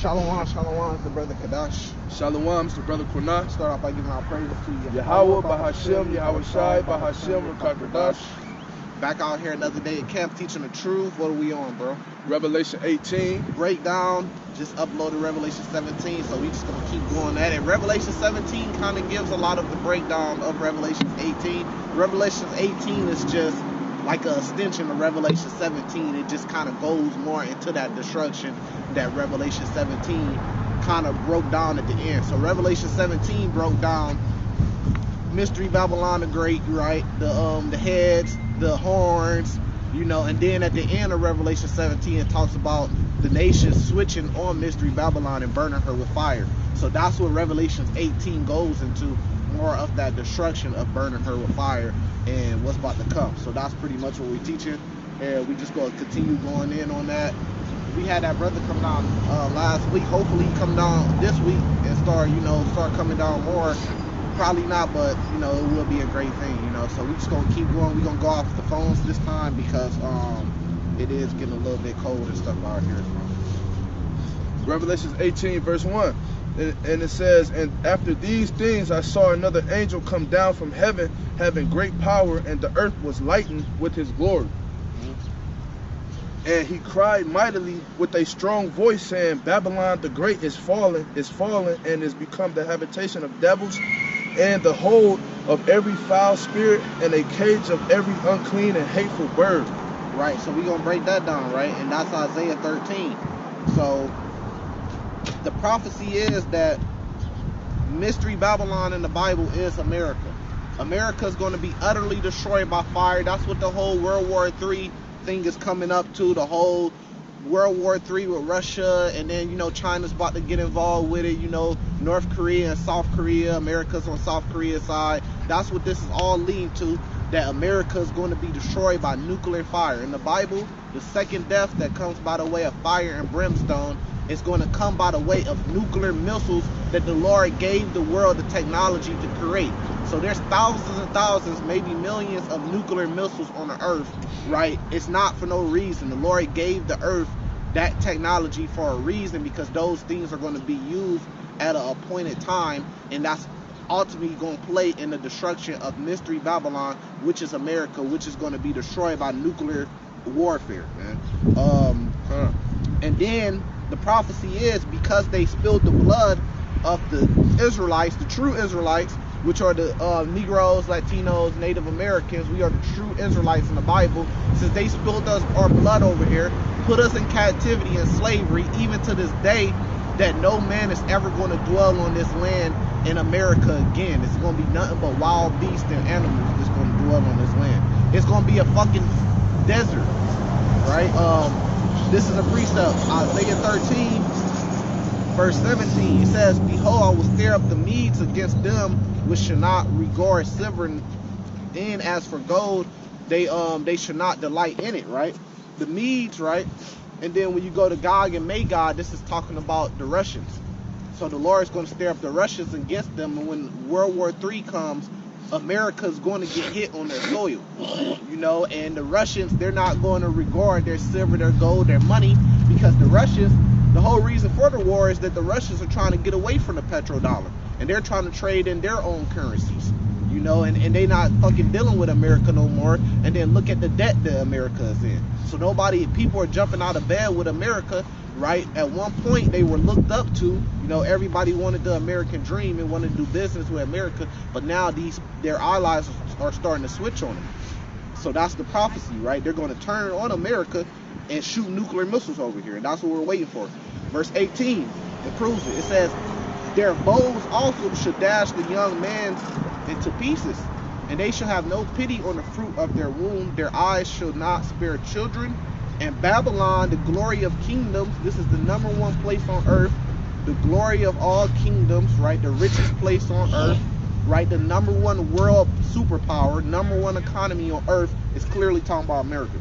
Shalom, shalom, it's the brother Kadash. Shalom, it's the brother Quinat. Start off by giving our praises to Yahweh, Bahashem, Yahweh Shai, Bahashem, Rakakadash. Back out here another day at camp teaching the truth. What are we on, bro? Revelation 18. Breakdown. Just uploaded Revelation 17, so we just gonna keep going at it. Revelation 17 kind of gives a lot of the breakdown of Revelation 18. Revelation 18 is just like an extension of Revelation 17. It just kind of goes more into that destruction that Revelation 17 kind of broke down at the end. So Revelation 17 broke down Mystery Babylon the Great, right? The heads, the horns, you know, and then at the end of Revelation 17 it talks about the nations switching on Mystery Babylon and burning her with fire. So that's what Revelation 18 goes into, more of that destruction of burning her with fire and what's about to come. So that's pretty much what we're teaching, and we just going to continue going in on that. We had that brother come down last week. Hopefully he come down this week and start coming down more. Probably not, but you know, it will be a great thing, you know. So we just gonna keep going. We're gonna go off the phones this time because it is getting a little bit cold and stuff out here. Revelation 18 verse 1. And it says, and after these things I saw another angel come down from heaven, having great power, and the earth was lightened with his glory. And he cried mightily with a strong voice, saying, Babylon the Great is fallen, and is become the habitation of devils, and the hold of every foul spirit, and a cage of every unclean and hateful bird. Right, so we're going to break that down, right? And that's Isaiah 13. So the prophecy is that Mystery Babylon in the Bible is America. America is going to be utterly destroyed by fire. That's what the whole World War III thing is coming up to. The whole World War III with Russia, and then, you know, China's about to get involved with it. You know, North Korea and South Korea. America's on South Korea's side. That's what this is all leading to, that America is going to be destroyed by nuclear fire. In the Bible, the second death that comes by the way of fire and brimstone is going to come by the way of nuclear missiles that the Lord gave the world the technology to create. So there's thousands and thousands, maybe millions of nuclear missiles on the earth, right? It's not for no reason. The Lord gave the earth that technology for a reason, because those things are going to be used at an appointed time, and that's ultimately going to play in the destruction of Mystery Babylon, which is America, which is going to be destroyed by nuclear warfare, man. And then the prophecy is, because they spilled the blood of the Israelites, the true Israelites, which are the Negroes, Latinos, Native Americans. We are the true Israelites in the Bible. Since they spilled our blood over here, put us in captivity and slavery, even to this day, that no man is ever going to dwell on this land in America again. It's going to be nothing but wild beasts and animals that's going to dwell on this land. It's going to be a fucking desert, right? This is a precept, Isaiah 13, verse 17. It says, behold, I will stir up the Medes against them, which should not regard silver, and as for gold, they should not delight in it, right? The Medes, right? And then when you go to Gog and Magog, this is talking about the Russians. So the Lord is going to stir up the Russians against them, and when World War III comes, America is going to get hit on their soil, you know, and the Russians, they're not going to regard their silver, their gold, their money, because the Russians, the whole reason for the war is that the Russians are trying to get away from the petrodollar, and they're trying to trade in their own currencies, you know, and they not fucking dealing with America no more. And then look at the debt that America is in. So people are jumping out of bed with America, right? At one point they were looked up to, you know, everybody wanted the American dream and wanted to do business with America, but now their allies are starting to switch on them. So that's the prophecy, right? They're going to turn on America and shoot nuclear missiles over here, and that's what we're waiting for. Verse 18, it proves it. It says, their bows also should dash the young men into pieces, and they shall have no pity on the fruit of their womb. Their eyes shall not spare children. And Babylon, the glory of kingdoms, this is the #1 place on earth, the glory of all kingdoms, right? The richest place on earth, right? The #1 world superpower, #1 economy on earth, is clearly talking about America.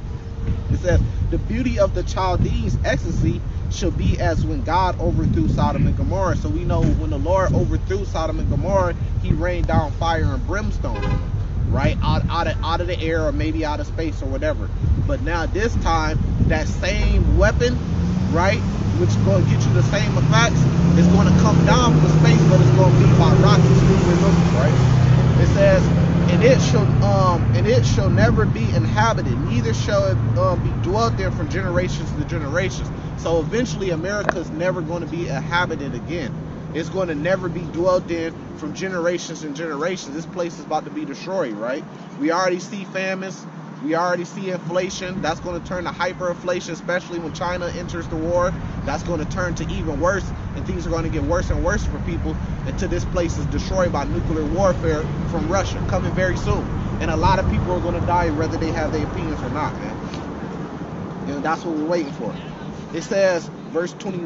It says, the beauty of the Chaldees' ecstasy shall be as when God overthrew Sodom and Gomorrah. So we know when the Lord overthrew Sodom and Gomorrah, he rained down fire and brimstone on them, right? Out of the air, or maybe out of space or whatever. But now this time, that same weapon, right, which is going to get you the same effects. It's going to come down from space, but it's going to be by rockets, nuclear missiles, right? It says, and it shall never be inhabited, neither shall it be dwelt in from generations to generations. So eventually America is never going to be inhabited again. It's going to never be dwelt in from generations and generations. This place is about to be destroyed, right? We already see famines. We already see inflation. That's going to turn to hyperinflation, especially when China enters the war. That's going to turn to even worse, and things are going to get worse and worse for people until this place is destroyed by nuclear warfare from Russia, coming very soon. And a lot of people are going to die whether they have their opinions or not, man. And that's what we're waiting for. It says, verse 20,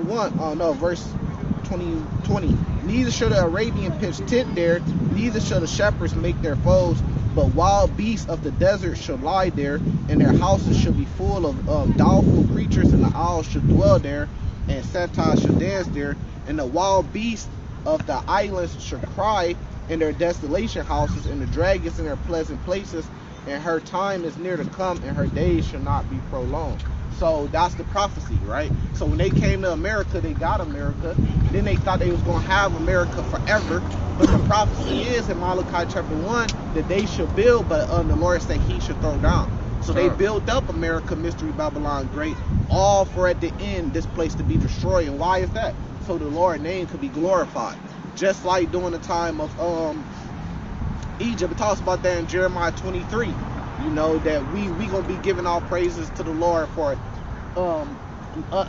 neither shall the Arabian pitch tent there, neither shall the shepherds make their foes, but wild beasts of the desert shall lie there, and their houses shall be full of doubtful creatures, and the owls shall dwell there, and centaurs shall dance there, and the wild beasts of the islands shall cry in their desolation houses, and the dragons in their pleasant places, and her time is near to come, and her days shall not be prolonged. So that's the prophecy, right? So when they came to America, they got America. Then they thought they was going to have America forever. But the prophecy is in Malachi chapter 1 that they should build, but the Lord said he should throw down. So they built up America, Mystery Babylon Great, all for at the end this place to be destroyed. And why is that? So the Lord's name could be glorified. Just like during the time of Egypt. It talks about that in Jeremiah 23. You know, that we gonna be giving all praises to the Lord for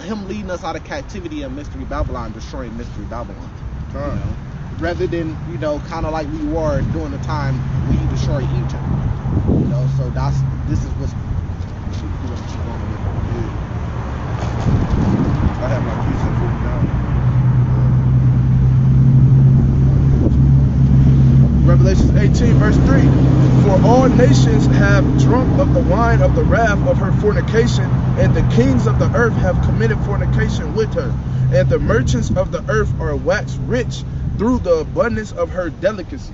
him leading us out of captivity in Mystery Babylon, destroying Mystery Babylon. You know, rather than, you know, kind of like we were during the time when he destroyed Egypt. You know, so this is what's going with. I have my pizza food down. Revelation 18 verse 3. For all nations have drunk of the wine of the wrath of her fornication, and the kings of the earth have committed fornication with her, and the merchants of the earth are waxed rich through the abundance of her delicacies.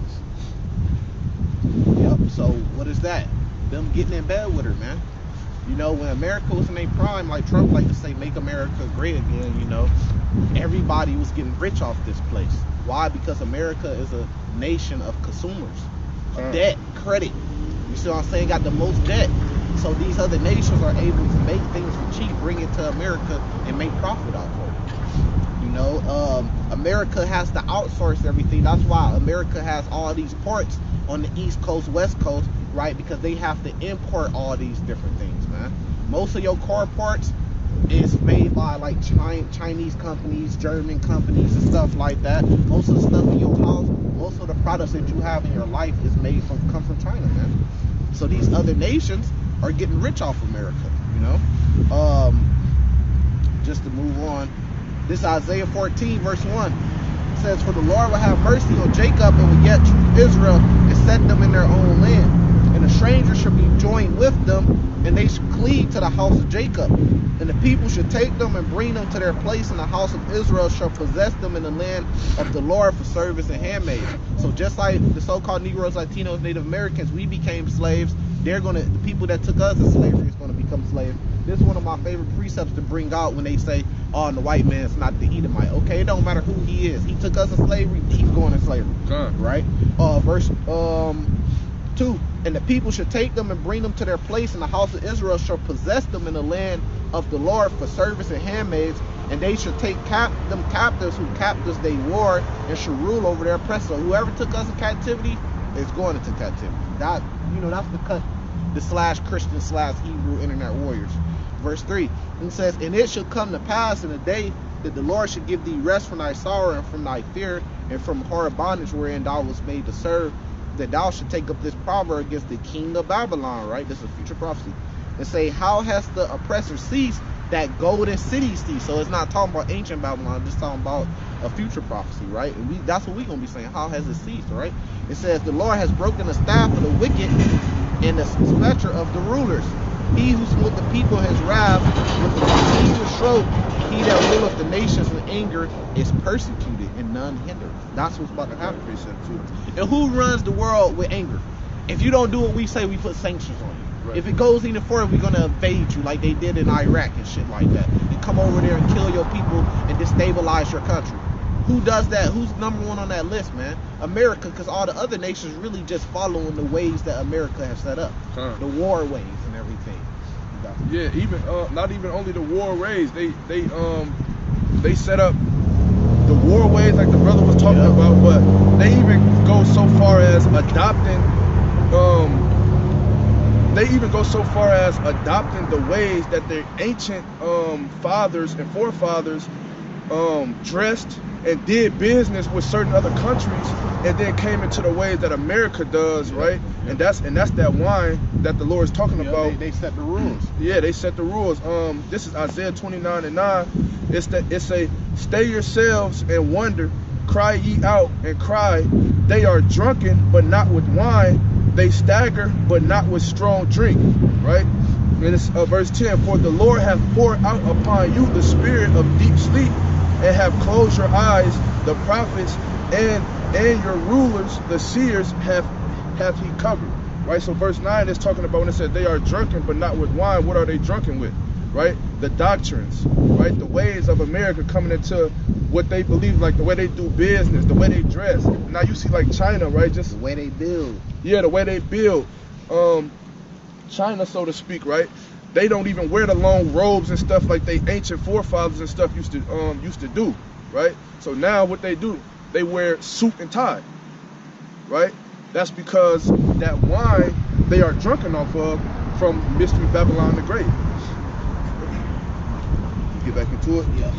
Yep, so what is that? Them getting in bed with her, man. You know, when America was in their prime, like Trump like to say, make America great again, you know, everybody was getting rich off this place. Why? Because America is a nation of consumers. Debt, credit. You see what I'm saying? Got the most debt. So these other nations are able to make things for cheap, bring it to America, and make profit off of it. You know, America has to outsource everything. That's why America has all these ports on the East Coast, West Coast, right? Because they have to import all these different things, man. Most of your core ports is made by like Chinese companies, German companies, and stuff like that. Most of the stuff in your house, most of the products that you have in your life is come from China, man. So these other nations are getting rich off America, you know. Just to move on, this Isaiah 14 verse 1 says, for the Lord will have mercy on Jacob and will yet choose Israel and set them in their own land, and a stranger shall be joined with them, and they shall cleave to the house of Jacob, and the people shall take them and bring them to their place, and the house of Israel shall possess them in the land of the Lord for service and handmaids. So just like the so-called Negroes, Latinos, Native Americans, we became slaves. The people that took us as slavery is going to become slaves. This is one of my favorite precepts to bring out when they say, oh, and the white man's not the Edomite. Okay, it don't matter who he is. He took us as slavery, he's going to slavery. Right? Verse 2, and the people shall take them and bring them to their place, and the house of Israel shall possess them in the land of the Lord for service and handmaids, and they shall take them captives who captives they wore, and shall rule over their oppressors. So whoever took us in captivity is going into captivity. That, you know, that's the cut, the /Christian/Hebrew internet warriors. Verse 3, it says, and it shall come to pass in the day that the Lord shall give thee rest from thy sorrow and from thy fear and from hard bondage wherein thou wast made to serve, that thou should take up this proverb against the king of Babylon, right? This is a future prophecy. And say, how has the oppressor ceased that golden city ceased? So it's not talking about ancient Babylon, it's talking about a future prophecy, right? And that's what we're going to be saying. How has it ceased, right? It says, the Lord has broken the staff of the wicked and the scepter of the rulers. He who smote the people in his wrath with a continuous stroke, he that ruleth the nations in anger is persecuted and none hindered. That's what's about to happen. And who runs the world with anger? If you don't do what we say, we put sanctions on you. Right. If it goes any further, we're gonna invade you like they did in Iraq and shit like that, and come over there and kill your people and destabilize your country. Who does that? Who's number one on that list, man? America, because all the other nations really just following the ways that America has set up, the war ways and everything. Yeah, even not even only the war ways, they set up the war ways like the brother was talking about, but they even go so far as adopting the ways that their ancient fathers and forefathers dressed and did business with certain other countries, and then came into the ways that America does, right? And that's that wine that the Lord is talking about. They set the rules. Yeah, they set the rules. This is Isaiah 29:9. It's a stay yourselves and wonder, cry ye out and cry. They are drunken, but not with wine. They stagger, but not with strong drink, right? And it's verse 10. For the Lord hath poured out upon you the spirit of deep sleep, and have closed your eyes, the prophets and your rulers, the seers, hath he covered. Right? So verse 9 is talking about when it says they are drunken but not with wine. What are they drunken with? Right? The doctrines, right? The ways of America coming into what they believe, like the way they do business, the way they dress. Now you see like China, right? Just the way they build. Yeah, the way they build. China, so to speak, right? They don't even wear the long robes and stuff like they ancient forefathers and stuff used to do, right? So now what they do, they wear suit and tie, right? That's because that wine they are drunken off of from Mystery Babylon the Great. Get back into it. Yeah.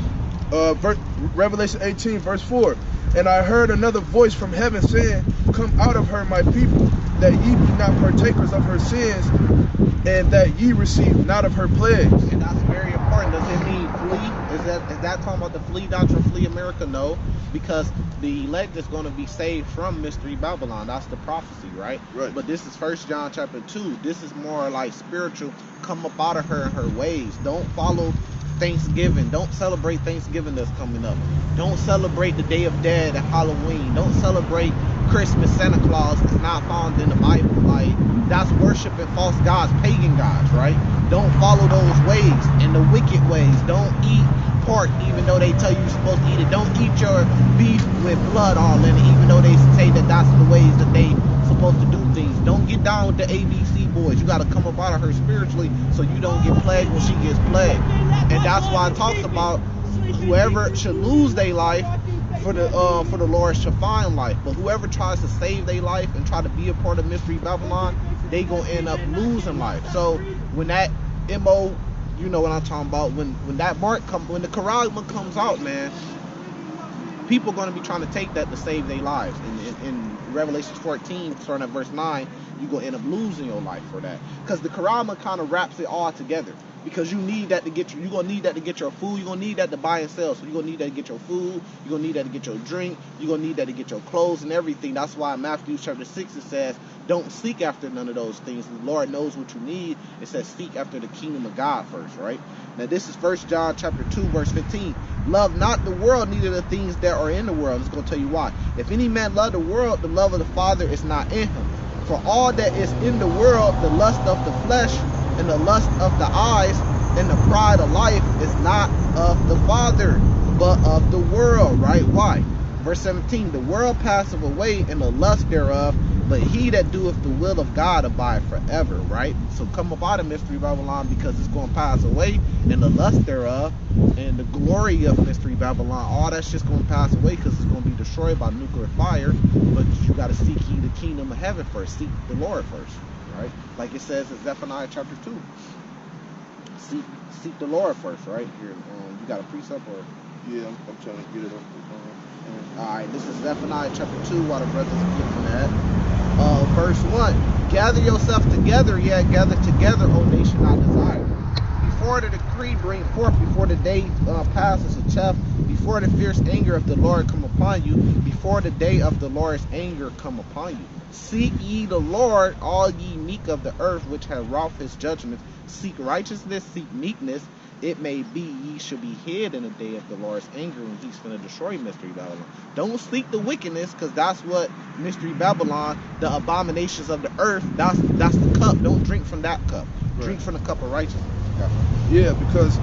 Revelation 18, verse 4. And I heard another voice from heaven saying, come out of her, my people, that ye be not partakers of her sins, and that ye receive not of her plagues. And that's very important. Does it mean flee? Is that talking about the flee doctrine, flee America? No, because the elect is going to be saved from Mystery Babylon. That's the prophecy, right? Right. But this is 1 John chapter 2. This is more like spiritual. Come up out of her and her ways. Don't follow Thanksgiving. Don't celebrate Thanksgiving that's coming up. Don't celebrate the Day of Dead and Halloween. Don't celebrate Christmas, Santa Claus. It's not found in the Bible. Like, that's worshiping false gods, pagan gods, right? Don't follow those ways and the wicked ways. Don't eat pork even though they tell you you're supposed to eat it. Don't eat your beef with blood all in it even though they say that that's the ways that they supposed to do things. Don't get down with the ABC boys. You got to come up out of her spiritually so you don't get plagued when she gets plagued. And that's why it talks about whoever should lose their life for the Lord shall find life. But whoever tries to save their life and try to be a part of Mystery Babylon, they gonna end up losing life. So when that MO, you know what I'm talking about, when that mark when the Karagma comes out, man, people are gonna be trying to take that to save their lives. In Revelation 14, starting at verse 9, you're gonna end up losing your life for that. Because the Karagma kind of wraps it all together. Because you need that to get you're gonna need that to get your food, you're gonna need that to buy and sell. So you're gonna need that to get your food, you're gonna need that to get your drink, you're gonna need that to get your clothes and everything. That's why in Matthew chapter 6 it says, don't seek after none of those things. The Lord knows what you need. It says seek after the kingdom of God first, right? Now this is 1 John chapter 2, verse 15. Love not the world, neither the things that are in the world. It's gonna tell you why. If any man love the world, the love of the Father is not in him. For all that is in the world, the lust of the flesh and the lust of the eyes and the pride of life is not of the Father, but of the world, right? Why? Verse 17, the world passeth away and the lust thereof, but he that doeth the will of God abide forever, right? So come up out of Mystery Babylon because it's going to pass away, and the lust thereof and the glory of Mystery Babylon, all that's just going to pass away because it's going to be destroyed by nuclear fire. But you got to seek ye the kingdom of heaven first. Seek the Lord first, right? Like it says in Zephaniah chapter 2. Seek the Lord first, right? Here, you got a precept or? Yeah, I'm trying to get it up. Alright, this is Zephaniah chapter 2 while the brothers are getting that. Verse 1. Gather yourself together, yea, gather together, O nation I desire. Before the decree bring forth, before the day passes a chaff, before the fierce anger of the Lord come upon you, before the day of the Lord's anger come upon you. Seek ye the Lord, all ye meek of the earth, which have wrought his judgments. Seek righteousness, seek meekness, it may be ye should be hid in the day of the Lord's anger when he's going to destroy Mystery Babylon. Don't sleep the wickedness, because that's what Mystery Babylon, the abominations of the earth, that's the cup. Don't drink from that cup. Right. Drink from the cup of righteousness. Yeah, because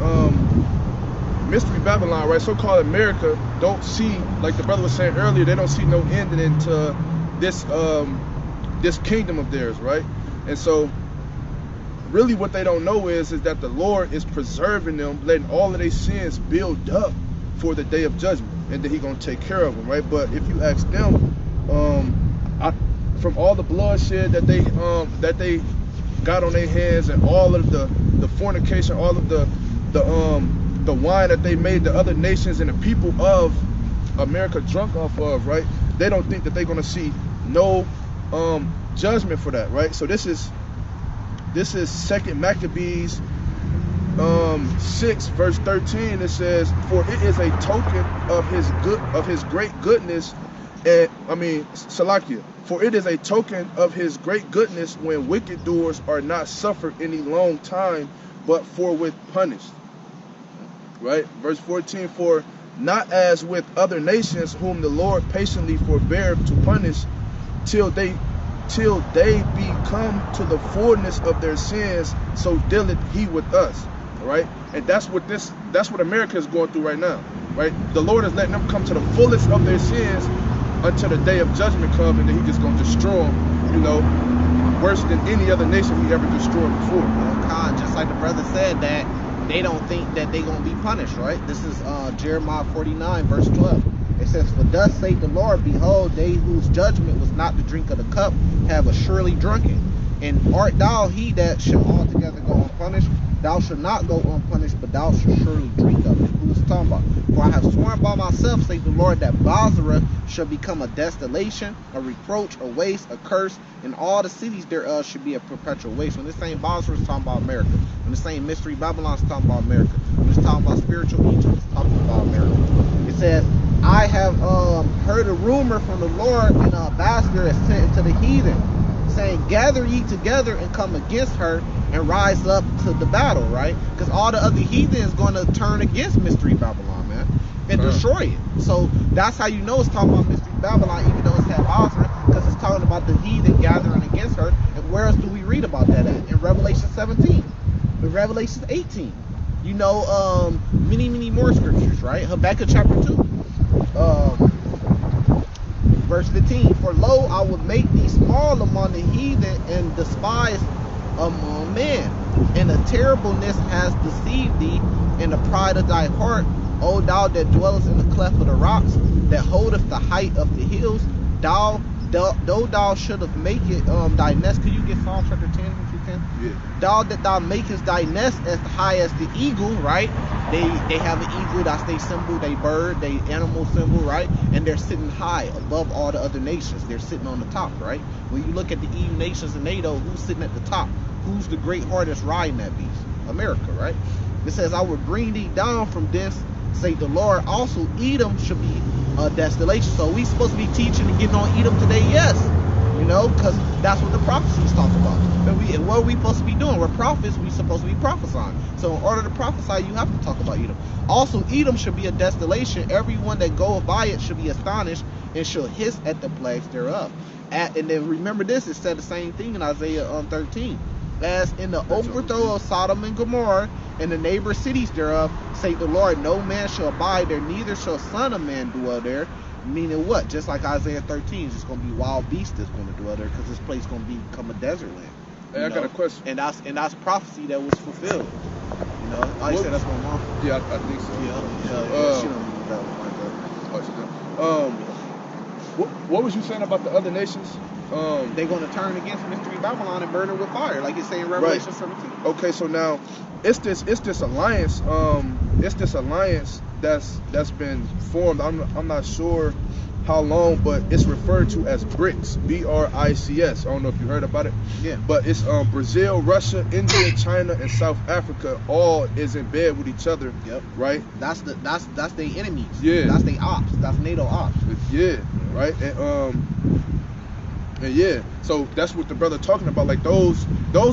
Mystery Babylon, right, so-called America, don't see, like the brother was saying earlier, they don't see no ending into this this kingdom of theirs, right? And so really what they don't know is that the Lord is preserving them, letting all of their sins build up for the day of judgment, and that he gonna take care of them, right? But if you ask them, from all the bloodshed that they got on their hands, and all of the fornication, all of the wine that they made the other nations and the people of America drunk off of, right? They don't think that they're gonna see no judgment for that, right? So this is 2 Maccabees 6 verse 13. It says, for it is a token of his great goodness, and Salakia, for it is a token of his great goodness when wicked doers are not suffered any long time, but forthwith punished. Right? Verse 14, for not as with other nations whom the Lord patiently forbear to punish till they be come to the fullness of their sins, so dealeth he with us. All right? And that's what America is going through right now. Right? The Lord is letting them come to the fullest of their sins until the day of judgment comes, and then he just gonna destroy them, you know, worse than any other nation he ever destroyed before. Khan, just like the brother said, that they don't think that they're going to be punished, right? This is Jeremiah 49, verse 12. It says, for thus saith the Lord, behold, they whose judgment was not to drink of the cup have assuredly drunken. And art thou he that shall altogether go unpunished? Thou shalt not go unpunished, but thou shalt surely drink of it. Who's talking about? For I have sworn by myself, saith the Lord, that Basra shall become a desolation, a reproach, a waste, a curse, and all the cities thereof should be a perpetual waste. When this same Basra is talking about America, when the same Mystery Babylon is talking about America, when it's talking about spiritual Egypt, it's talking about America. It says, I have heard a rumor from the Lord, and a ambassador is sent to the heathen, saying, gather ye together and come against her and rise up to the battle, right? Because all the other heathen is going to turn against Mystery Babylon, man, and destroy it. So that's how you know it's talking about Mystery Babylon, even though it's had Basra, because it's talking about the heathen gathering against her. And where else do we read about that at? In Revelation 17, in Revelation 18, you know, many more scriptures, right? Habakkuk chapter 2. Verse 15, for lo, I will make thee small among the heathen and despised among men, and the terribleness has deceived thee, and the pride of thy heart, O thou that dwellest in the cleft of the rocks, that holdeth the height of the hills, though thou shouldst make it thy nest. Could you get Psalm chapter 10 if you can? Yeah. Thou makest thy nest as high as the eagle, right? They have an eagle, that's their symbol, they bird, they animal symbol, right? And they're sitting high above all the other nations. They're sitting on the top, right? When you look at the EU nations and NATO, who's sitting at the top? Who's the great heart that's riding that beast? America, right? It says, I will bring thee down from this, say the Lord. Also, Edom should be a desolation. So we supposed to be teaching and getting on Edom today? Yes. You know, because that's what the prophecies talk about. And what are we supposed to be doing? We're prophets. We're supposed to be prophesying. So in order to prophesy, you have to talk about Edom. Also, Edom should be a desolation. Everyone that goeth by it should be astonished and shall hiss at the plagues thereof. And then remember this, it said the same thing in Isaiah 13. As in the overthrow of Sodom and Gomorrah and the neighbor cities thereof, say the Lord, no man shall abide there, neither shall son of man dwell there. Meaning what? Just like Isaiah 13, it's just going to be wild beasts that's going to dwell there, because this place is going to become a desert land. Hey, I got a question. And that's prophecy that was fulfilled. You know, I said that's my mom. Yeah, I think so. Yeah, she don't use that one like that. Oh, she don't. What was you saying about the other nations? They're going to turn against Mystery Babylon and burn it with fire, like it's saying in Revelation 17. Okay, so now it's this alliance. It's this alliance that's been formed. I'm not sure how long, but it's referred to as BRICS, BRICS. I don't know if you heard about it. Yeah. But it's Brazil, Russia, India, China, and South Africa all is in bed with each other. Yep. Right. That's their enemies. Yeah. That's their ops. That's NATO ops. Yeah. Right. And yeah, so that's what the brother talking about. Like those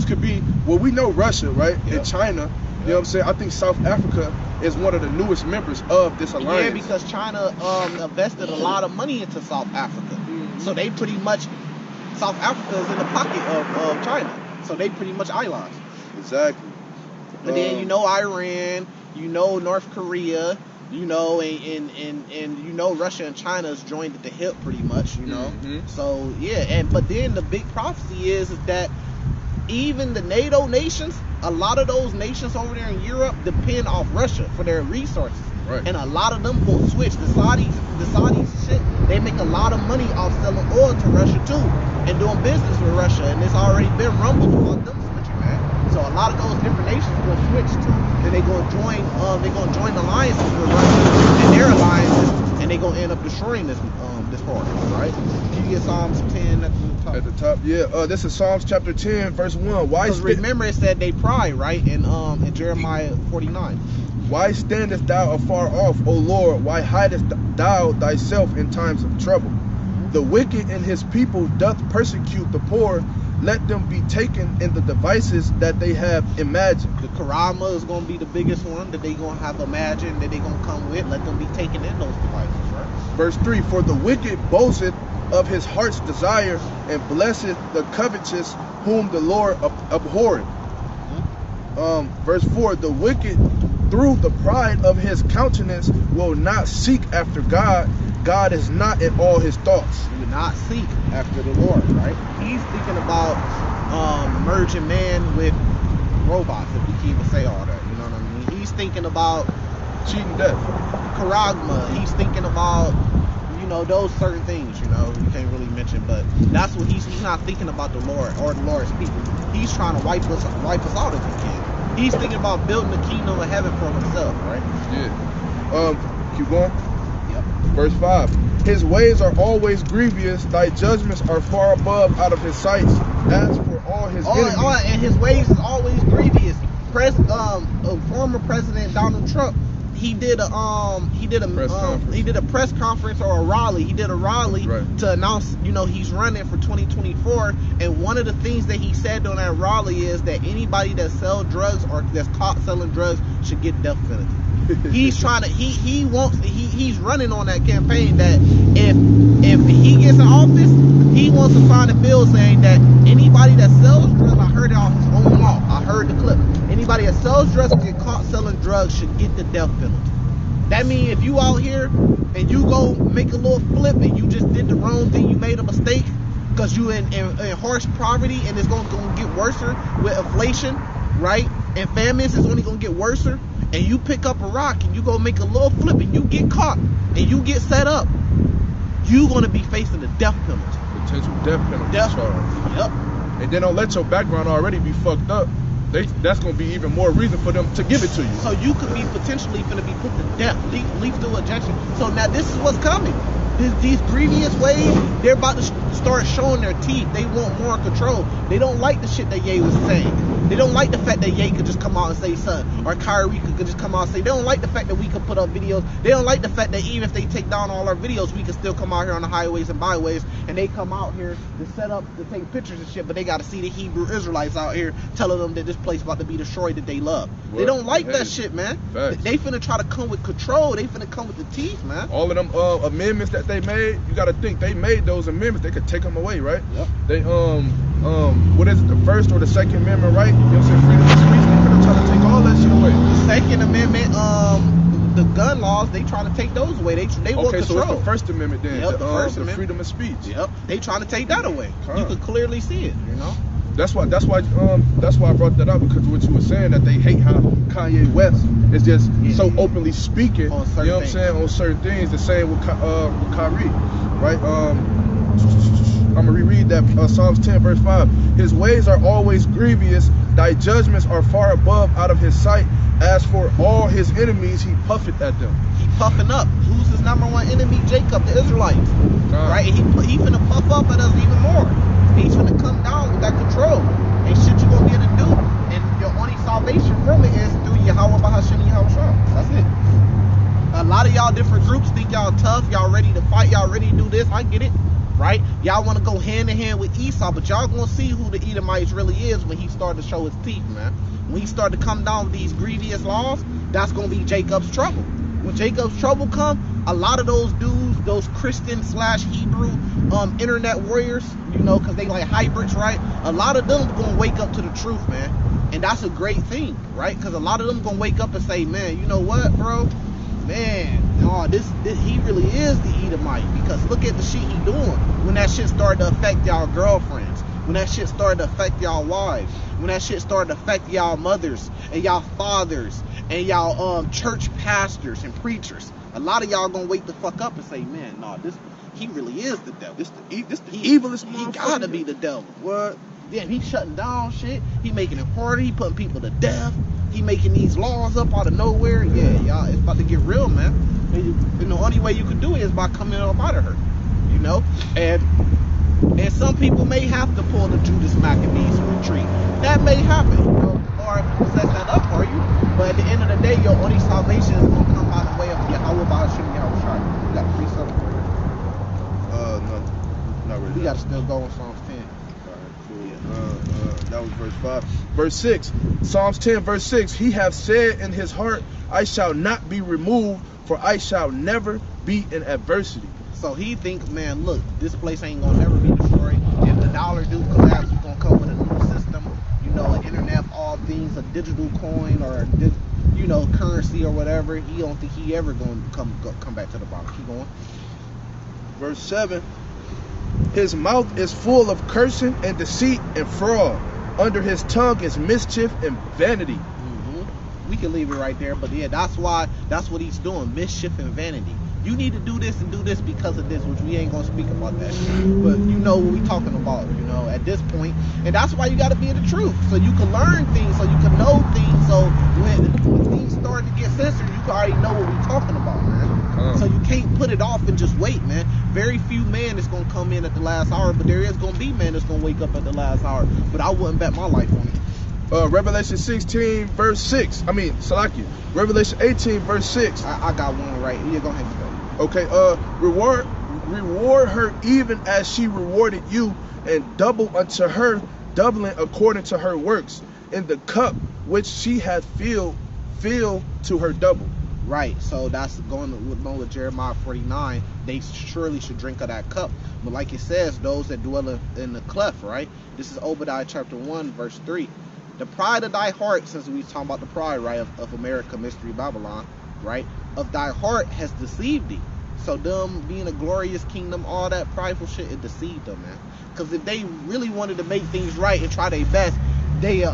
could be. Well, we know Russia, right, Yep. and China. You know what I'm saying? I think South Africa is one of the newest members of this alliance. Yeah, because China invested a lot of money into South Africa. So they pretty much, South Africa is in the pocket of China. So they pretty much allies. Exactly. And then you know Iran, you know North Korea, you know, and you know Russia and China's joined at the hip pretty much, you know. So yeah, but then the big prophecy is that even the NATO nations, a lot of those nations over there in Europe depend off Russia for their resources. Right. And a lot of them will switch. The Saudis shit, they make a lot of money off selling oil to Russia too, and doing business with Russia. And it's already been rumbled about them switching, man. So a lot of those different nations will switch too, and they're gonna join alliances with Russia and their alliances, and they're gonna end up destroying this part, right? Can you get Psalms 10 at the top? At the top, yeah. This is Psalms chapter 10, verse 1. Because remember it said they pride, right? In Jeremiah 49. Why standest thou afar off, O Lord? Why hidest thou thyself in times of trouble? The wicked and his people doth persecute the poor. Let them be taken in the devices that they have imagined. The Karama is going to be the biggest one that they going to have imagined that they going to come with. Let them be taken in those devices, right? Verse 3, for the wicked boasteth of his heart's desire, and blesseth the covetous whom the Lord abhorreth. Verse 4, the wicked through the pride of his countenance will not seek after God. God is not in all his thoughts. He will not seek after the Lord, right? He's thinking about merging man with robots, if we can even say all that, you know what I mean? He's thinking about cheating death. Charagma. He's thinking about, you know, those certain things, you know, you can't really mention, but that's what he's not thinking about the Lord or the Lord's people. He's trying to wipe us out if he can. He's thinking about building the kingdom of heaven for himself, right? Yeah. Keep going. Yep. Verse 5. His ways are always grievous, thy judgments are far above out of his sights. As for all his enemies. And his ways is always grievous. Former President Donald Trump, he did a press conference or a rally. He did a rally to announce, you know, he's running for 2024. And one of the things that he said on that rally is that anybody that sells drugs or that's caught selling drugs should get death penalty. He's trying to he's running on that campaign that if he gets in office, he wants to sign a bill saying that anybody that sells drugs, I heard it on his own mouth, I heard the clip, anybody that sells drugs or get caught selling drugs should get the death penalty. That means if you out here and you go make a little flip and you just did the wrong thing, you made a mistake because you in harsh poverty, and it's going to get worse with inflation, right? And famines is only going to get worse. And you pick up a rock and you go make a little flip and you get caught and you get set up, you're going to be facing the death penalty. Potential death penalty charge. Yep. And then don't let your background already be fucked up. That's going to be even more reason for them to give it to you. So you could be potentially going to be put to death, lethal injection. So now this is what's coming. These grievous ways, they're about to start showing their teeth. They want more control. They don't like the shit that Ye was saying. They don't like the fact that Ye could just come out and say something, or Kyrie could just come out and say. They don't like the fact that we could put up videos. They don't like the fact that even if they take down all our videos, we can still come out here on the highways and byways, and they come out here to set up to take pictures and shit, but they got to see the Hebrew Israelites out here telling them that this place about to be destroyed that they love. They don't like that shit, man. Facts. They finna try to come with control. They finna come with the teeth, man. All of them amendments that they made, you got to think they made those amendments. They could take them away, right? Yep. They what is it, the first or the second amendment, right? You know what I'm saying? Freedom of speech. They finna try to take all that shit away. The Second Amendment, the gun laws, they trying to take those away. They want control. So it's the First Amendment then. Yep, the First the Amendment. Freedom of speech. Yep. They trying to take that away. You can clearly see it, you know. That's why I brought that up, because what you were saying, that they hate how Kanye West is just so openly speaking, on certain you know what I'm saying, on certain things. The same with Kyrie, right? I'm gonna reread that Psalms 10 verse 5. His ways are always grievous, thy judgments are far above out of his sight. As for all his enemies, he puffeth at them. He puffing up. Who's his number one enemy? Jacob, the Israelites. Right? He finna puff up at us even more. He's finna come down with that control. Ain't shit you gonna get to do. And your only salvation from it is through Yahweh Bahasham Yahweh Shah. That's it. A lot of y'all different groups think y'all tough, y'all ready to fight, y'all ready to do this. I get it. Right? Y'all want to go hand in hand with Esau, but y'all gonna see who the Edomites really is when he started to show his teeth, man. When he start to come down with these grievous laws, that's gonna be Jacob's trouble. When Jacob's trouble come, a lot of those dudes, those Christian / Hebrew internet warriors, you know, because they like hybrids, right? A lot of them gonna wake up to the truth, man. And that's a great thing, right? Because a lot of them gonna wake up and say, man, you know what, bro? Man, oh, this he really is the Edomite. Because look at the shit he doing. When that shit started to affect y'all girlfriends, when that shit started to affect y'all wives, when that shit started to affect y'all mothers and y'all fathers and y'all church pastors and preachers, a lot of y'all gonna wake the fuck up and say, man, nah, he really is the devil. This the evilest He motherfucker. gotta be the devil. What? Yeah, he shutting down shit. He making it harder. He putting people to death. He making these laws up out of nowhere. Yeah, y'all, it's about to get real, man. And the only way you can do it is by coming up out of her, you know. And some people may have to pull the Judas Maccabees retreat. That may happen. You know, the Lord set that up for you. But at the end of the day, your only salvation is gonna come by the way of Yahweh Ba'ashim Yahushua. You got to preach something for you. No, not really. We got to still go in Psalms 10. That was verse 5. Verse 6, Psalms 10 verse 6, he hath said in his heart, I shall not be removed, for I shall never be in adversity. So he think, man, look, this place ain't gonna never be destroyed. If the dollar do collapse, we're gonna come with a new system, you know, an internet of all things, a digital coin or you know, currency or whatever. He don't think he ever gonna come back to the bottom. Keep going. Verse 7, his mouth is full of cursing and deceit and fraud. Under his tongue is mischief and vanity. We can leave it right there, but yeah, that's what he's doing, mischief and vanity. You need to do this and do this because of this, which we ain't gonna speak about that shit. But you know what we talking about, you know, at this point. And that's why you gotta be in the truth. So you can learn things, so you can know things, so when things start to get censored, you can already know what we talking about, man. So you can't put it off and just wait, man. Very few men is gonna come in at the last hour, but there is gonna be men that's gonna wake up at the last hour. But I wouldn't bet my life on it. Revelation 16 verse 6. I mean, Salakia. Revelation 18 verse 6. I got one right. Yeah, go ahead and go. Okay, reward her even as she rewarded you, and double unto her, doubling according to her works, in the cup which she hath filled to her double. Right, so that's going with Jeremiah 49. They surely should drink of that cup. But like it says, those that dwell in the cleft, right? This is Obadiah chapter 1, verse 3. The pride of thy heart, since we talking about the pride, right, of America, Mystery Babylon, right, of thy heart has deceived thee. So them being a glorious kingdom, all that prideful shit, it deceived them, man. Because if they really wanted to make things right and try their best, they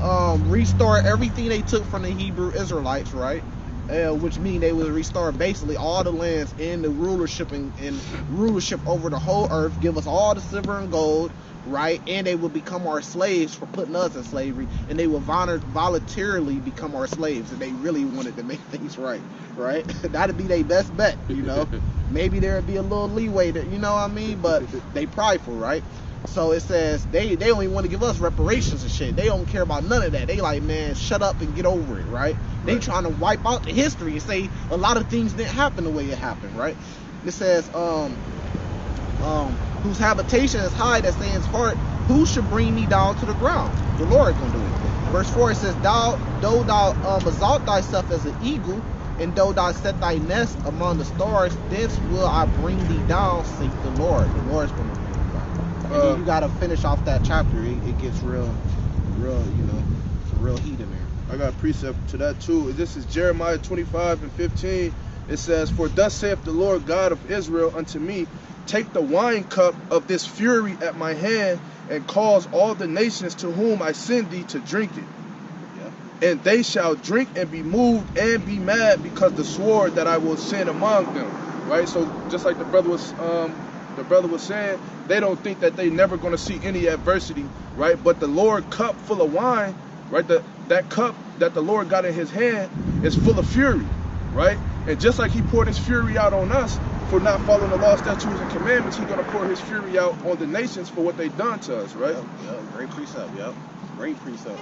restore everything they took from the Hebrew Israelites, right? Which mean they would restore basically all the lands and the rulership and rulership over the whole earth, give us all the silver and gold, right? And they would become our slaves for putting us in slavery, and they would voluntarily become our slaves if they really wanted to make things right, right? That'd be their best bet, you know. Maybe there'd be a little leeway, that, you know what I mean? But they prideful, right? So it says they don't even want to give us reparations and shit. They don't care about none of that. They like, man, shut up and get over it, right? They trying to wipe out the history and say a lot of things didn't happen the way it happened, right? It says, whose habitation is high, that say in his heart, who should bring me down to the ground? The Lord gonna do it. Verse 4, it says, though thou exalt thyself as an eagle, and though thou set thy nest among the stars, thence will I bring thee down, saith the Lord. The Lord's gonna bring you down. And then you gotta finish off that chapter. It gets real, you know, some real heat in there. I got a precept to that too. This is Jeremiah 25 and 15. It says, for thus saith the Lord God of Israel unto me, take the wine cup of this fury at my hand, and cause all the nations to whom I send thee to drink it. Yeah. And they shall drink and be moved and be mad because the sword that I will send among them. Right? So just like the brother was saying, they don't think that they never gonna see any adversity, right? But the Lord cup full of wine, right? That cup that the Lord got in his hand is full of fury, right? And just like he poured his fury out on us for not following the law, statutes, and commandments, he's gonna pour his fury out on the nations for what they've done to us, right? Yep. Great precept, yep. Great precept.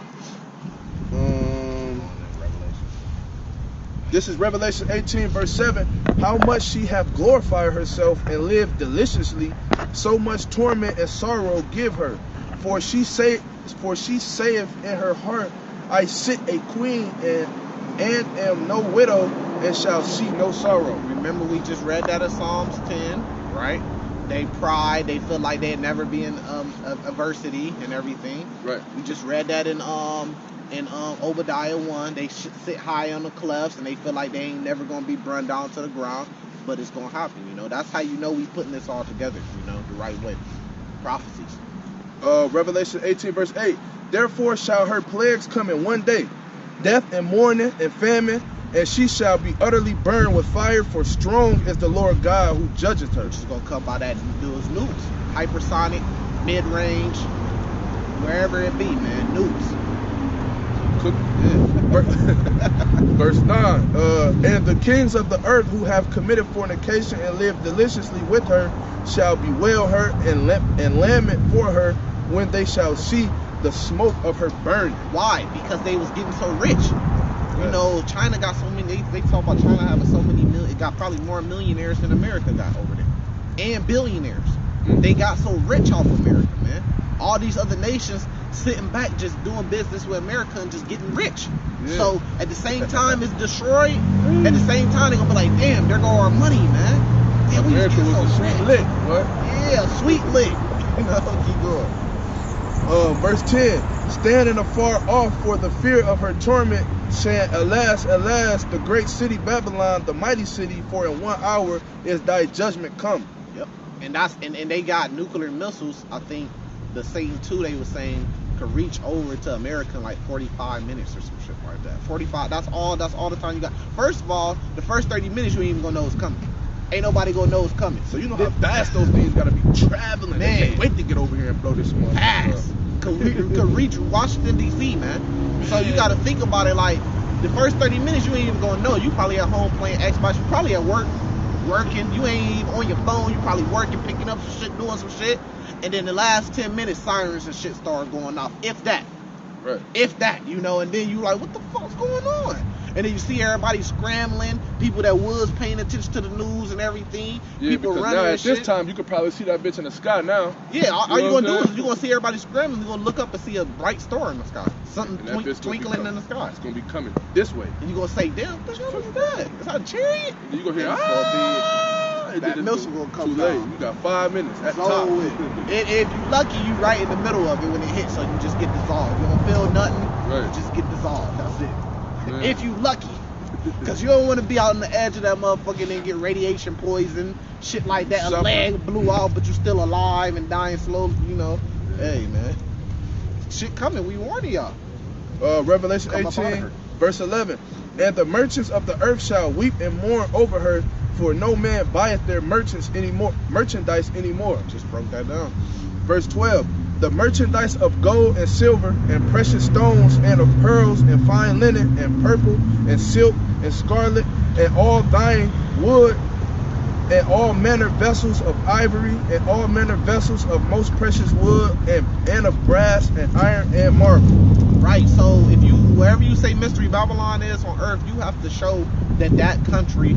This is Revelation 18 verse 7. How much she hath glorified herself and lived deliciously, so much torment and sorrow give her. For she saith in her heart, I sit a queen and am no widow and shall see no sorrow. Remember, we just read that in Psalms 10, right? They pride, they feel like they'd never be in adversity and everything. Right. We just read that in Obadiah 1. They sit high on the cliffs and they feel like they ain't never gonna be burned down to the ground, but it's gonna happen. You know, that's how you know we putting this all together. You know, the right way. Prophecies. Revelation 18 verse 8. Therefore shall her plagues come in one day, death and mourning and famine, and she shall be utterly burned with fire, for strong is the Lord God who judgeth her. Which is gonna come by that those nukes, hypersonic, mid-range, wherever it be, man, nukes. Verse 9. And the kings of the earth who have committed fornication and lived deliciously with her shall bewail her and lament for her when they shall see the smoke of her burning. Why? Because they was getting so rich. You know, China got so many. They talk about China having so many it got probably more millionaires than America got over there, and billionaires. They got so rich off America, man. All these other nations sitting back just doing business with America and just getting rich. Yeah. So at the same time it's destroyed, at the same time they're gonna be like, damn, there go our money, man. Damn, America was a sweet lick, what? Yeah, sweet lick. You know, keep going. Verse 10, standing afar off for the fear of her torment, saying, Alas, alas, the great city Babylon, the mighty city, for in 1 hour is thy judgment come. Yep. And that's and they got nuclear missiles. I think the Satan 2 they were saying could reach over to America in like 45 minutes or some shit like that. 45, that's all the time you got. First of all, the first 30 minutes you ain't even gonna know it's coming. Ain't nobody gonna know it's coming. So you know how fast those things gotta be traveling. Man. They can't wait to get over here and blow this one. Pass. Could reach Washington, D.C., man. So you gotta think about it like the first 30 minutes you ain't even gonna know. You probably at home playing Xbox. You probably at work working. You ain't even on your phone. You probably working, picking up some shit, doing some shit. And then the last 10 minutes, sirens and shit start going off. If that. Right. If that, you know, and then you like, what the fuck's going on? And then you see everybody scrambling, people that was paying attention to the news and everything. Yeah, people because running now and at this shit. time you could probably see that bitch in the sky now. Yeah, all You you know gonna what do I'm is you're gonna see everybody scrambling. You're gonna look up and see a bright star in the sky, something And that bitch gonna be twinkling in coming. the sky. It's gonna be coming this way. And you're gonna say, damn, what the hell is that? Is that a chariot? And then you gonna hear, And it's and that then missile it's will come too late. down. You got 5 minutes. That's So top. if you're lucky, you right in the middle of it when it hits, so you just get dissolved. You don't feel nothing, Right. you just get dissolved. That's it. Man. If you lucky. Because you don't want to be out on the edge of that motherfucker and get radiation poison, shit like that. Suffer. A leg blew out, but you still alive and dying slowly, you know. Hey, man. Shit coming. We warning y'all. Revelation Come up out of 18, her. verse 11. And the merchants of the earth shall weep and mourn over her, for no man buyeth their merchandise anymore. Just broke that down. Verse 12. The merchandise of gold and silver and precious stones and of pearls and fine linen and purple and silk and scarlet and all thine wood and all manner vessels of ivory and all manner vessels of most precious wood and of brass and iron and marble. Right, so if you, wherever you say Mystery Babylon is on earth, you have to show that that country,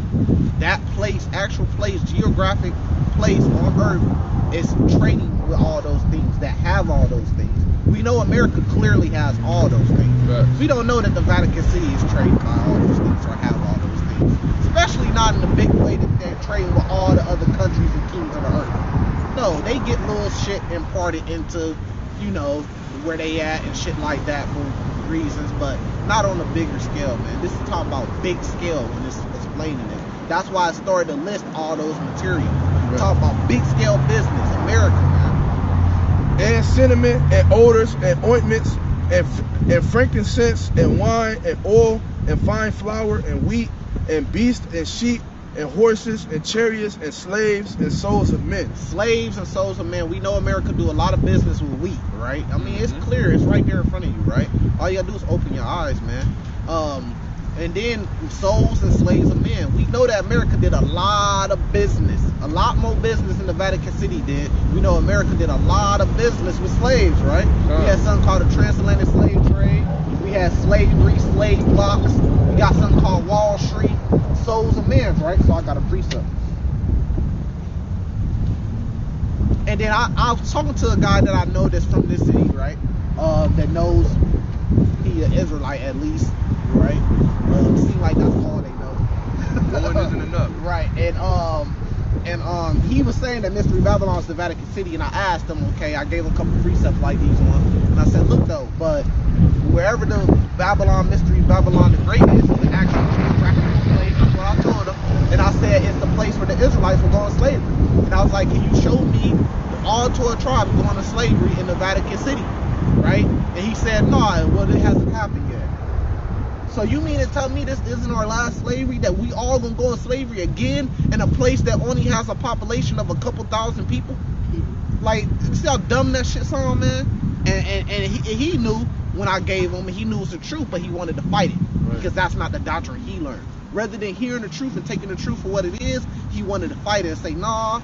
that place, actual place, geographic place on earth is trading with all those things, that have all those things. We know America clearly has all those things. Right. We don't know that the Vatican City is trading by all those things or have all those things. Especially not in the big way that they're trading with all the other countries and kings of the earth. No, they get little shit imparted into, you know, where they at and shit like that for reasons, but not on a bigger scale, man. This is talking about big scale when this is explaining it. That's why I started to list all those materials. Right. Talk about big scale business, America, man. And cinnamon and odors and ointments and frankincense and wine and oil and fine flour and wheat and beasts and sheep and horses and chariots and slaves and souls of men. Slaves and souls of men. We know America do a lot of business with wheat, right? I mean, it's clear. It's right there in front of you, right? All you gotta do is open your eyes, man. And then souls and slaves of men. We know that America did a lot of business. A lot more business than the Vatican City did. We know America did a lot of business with slaves, right? We had something called the transatlantic slave trade. We had slavery, slave blocks. We got something called Wall Street. Souls of men, right? So I got a precept. And then I was talking to a guy that I know that's from this city, right? That knows he an Israelite at least, right? Seem like that's all they know. One isn't enough. Right, and he was saying that Mystery Babylon is the Vatican City, and I asked him, okay, I gave him a couple precepts like these ones, and I said, look though, but wherever the Mystery Babylon the Great is the actual practical place. That's what I told him, and I said it's the place where the Israelites were going to slavery, and I was like, can you show me all 12 tribes going to slavery in the Vatican City, right? And he said, no, well, it hasn't happened yet. So you mean to tell me this isn't our last slavery, that we all gonna go in slavery again in a place that only has a population of a couple thousand people? Like, you see how dumb that shit sound, man? And he knew when I gave him, he knew it was the truth, but he wanted to fight it, right? Because that's not the doctrine he learned. Rather than hearing the truth and taking the truth for what it is, he wanted to fight it and say, nah,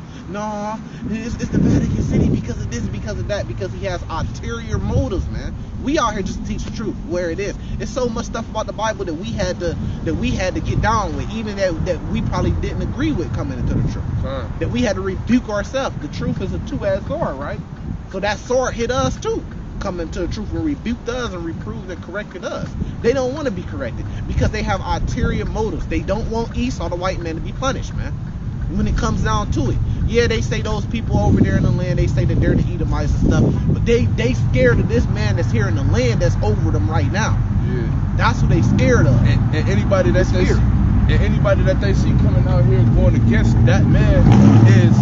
it's the Vatican City because of this, because of that, because he has ulterior motives, man. We out here just to teach the truth where it is. It's so much stuff about the Bible that we had to get down with, even that we probably didn't agree with coming into the truth. That we had to rebuke ourselves. The truth is a two-edged sword, right? So that sword hit us too, coming to the truth and rebuked us and reproved and corrected us. They don't want to be corrected because they have ulterior motives. They don't want Esau, the white man, to be punished, man. When it comes down to it, yeah, they say those people over there in the land, they say that they're the Edomites and stuff, but they scared of this man that's here in the land that's over them right now. Yeah, that's what they scared of. And anybody that they see coming out here going against that man is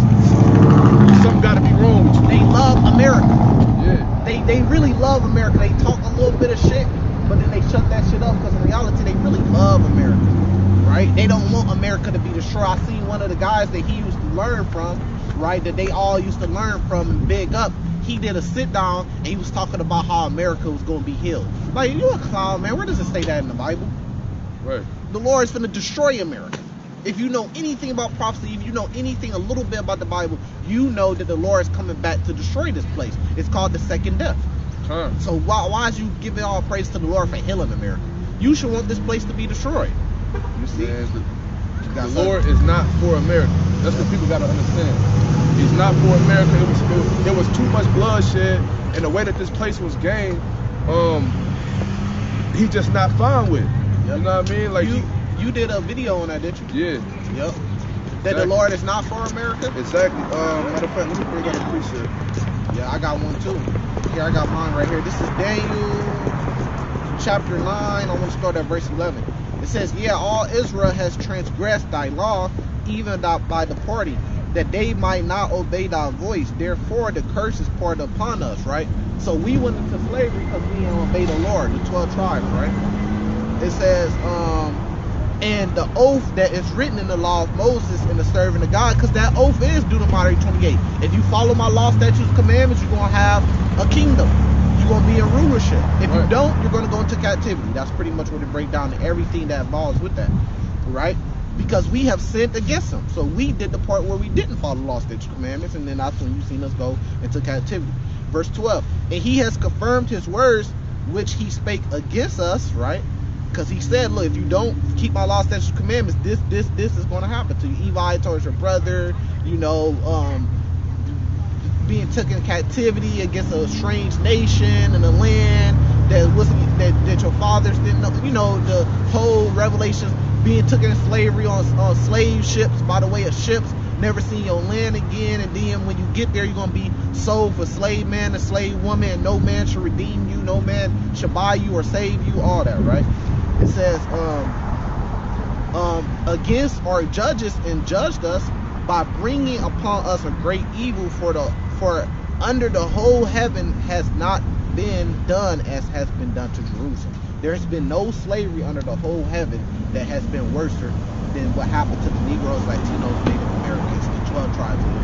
something got to be wrong with you. They love America. Yeah, they really love America. They talk a little bit of shit, but then they shut that shit up because in reality they really love America. Right? They don't want America to be destroyed. I seen one of the guys that he used to learn from, right, that they all used to learn from and big up. He did a sit down and he was talking about how America was going to be healed. Like, you a clown, man. Where does it say that in the Bible? Right. The Lord is going to destroy America. If you know anything about prophecy, if you know anything a little bit about the Bible, you know that the Lord is coming back to destroy this place. It's called the second death. So why is you giving all praise to the Lord for healing America? You should want this place to be destroyed. You see, the Lord is not for America. That's what people got to understand. He's not for America. It was too much bloodshed, and the way that this place was gained, he just not fine with. You know what I mean? Like you did a video on that, didn't you? Yeah. Yep. That the Lord is not for America. Exactly. Matter of fact, let me bring out a precept. Yeah, I got one too. Here, I got mine right here. This is Daniel chapter 9. I want to start at verse 11. It says, yeah, all Israel has transgressed thy law, even by departing, that they might not obey thy voice. Therefore, the curse is poured upon us, right? So we went into slavery because we didn't obey the Lord, the 12 tribes, right? It says, and the oath that is written in the law of Moses and the servant of God, because that oath is Deuteronomy 28. If you follow my law, statutes, commandments, you're going to have a kingdom. You're going to be in rulership. If you don't, you're going to go into captivity. That's pretty much what it breaks down to everything that involves with that, right? Because we have sinned against him. So we did the part where we didn't follow the law, statutes, commandments, and then that's when you've seen us go into captivity. Verse 12, and he has confirmed his words which he spake against us, right? Because he said, look, if you don't keep my law, statutes, commandments, this is going to happen to you. Evil towards your brother, you know, being taken in captivity against a strange nation and a land that wasn't that your fathers didn't know. You know, the whole Revelations, being taken in slavery on slave ships, by the way of ships, never seen your land again, and then when you get there, you're gonna be sold for slave man and slave woman, and no man shall redeem you, no man shall buy you or save you, all that, right? It says, against our judges and judged us by bringing upon us a great evil, for under the whole heaven has not been done as has been done to Jerusalem. There has been no slavery under the whole heaven that has been worse than what happened to the Negroes, Latinos, Native Americans, the 12 tribes of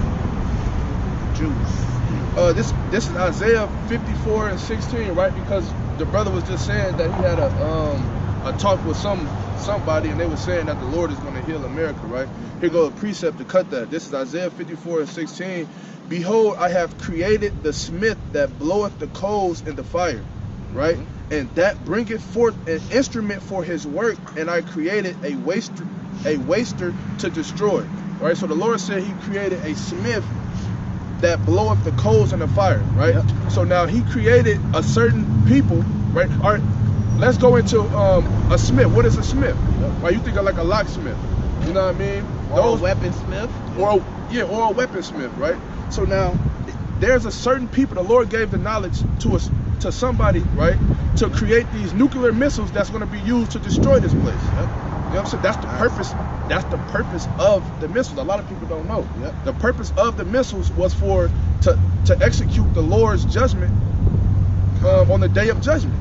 Jews. This is Isaiah 54 and 16, right? Because the brother was just saying that he had a talk with somebody, and they were saying that the Lord is going to heal America, right? Here goes a precept to cut that. This is Isaiah 54 and 16. Behold, I have created the smith that bloweth the coals in the fire, right? And that bringeth forth an instrument for his work, and I created a waster to destroy, right? So the Lord said he created a smith that bloweth the coals in the fire, right? So now he created a certain people right? All right, let's go into a smith. What is a smith? Right, you think of like a locksmith. You know what I mean? Or a weaponsmith. Or a weaponsmith, right? So now, there's a certain people the Lord gave the knowledge to somebody, right, to create these nuclear missiles that's going to be used to destroy this place. You know what I'm saying? That's the purpose. That's the purpose of the missiles. A lot of people don't know. The purpose of the missiles was to execute the Lord's judgment on the day of judgment.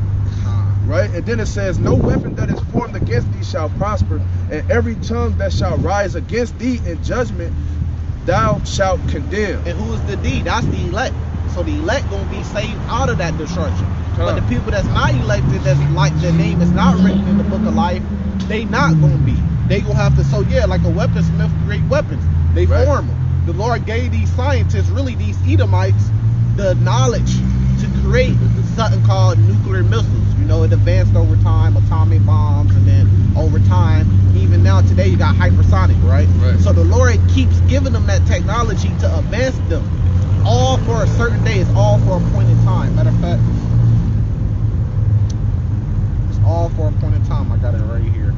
Right? And then it says, no weapon that is formed against thee shall prosper, and every tongue that shall rise against thee in judgment thou shalt condemn. And who is the thee? That's the elect. So the elect gonna be saved out of that destruction. But the people that's not elected, that's like their name is not written in the book of life, they not gonna be. They gonna have to, so yeah, like a weaponsmith create weapons. They form them. The Lord gave these scientists, really these Edomites, the knowledge to create something called nuclear missiles. You know, it advanced over time, atomic bombs, and then over time, even now today, you got hypersonic, right? So the Lord keeps giving them that technology to advance them, all for a certain day. It's all for a point in time. Matter of fact, it's all for a point in time. I got it right here.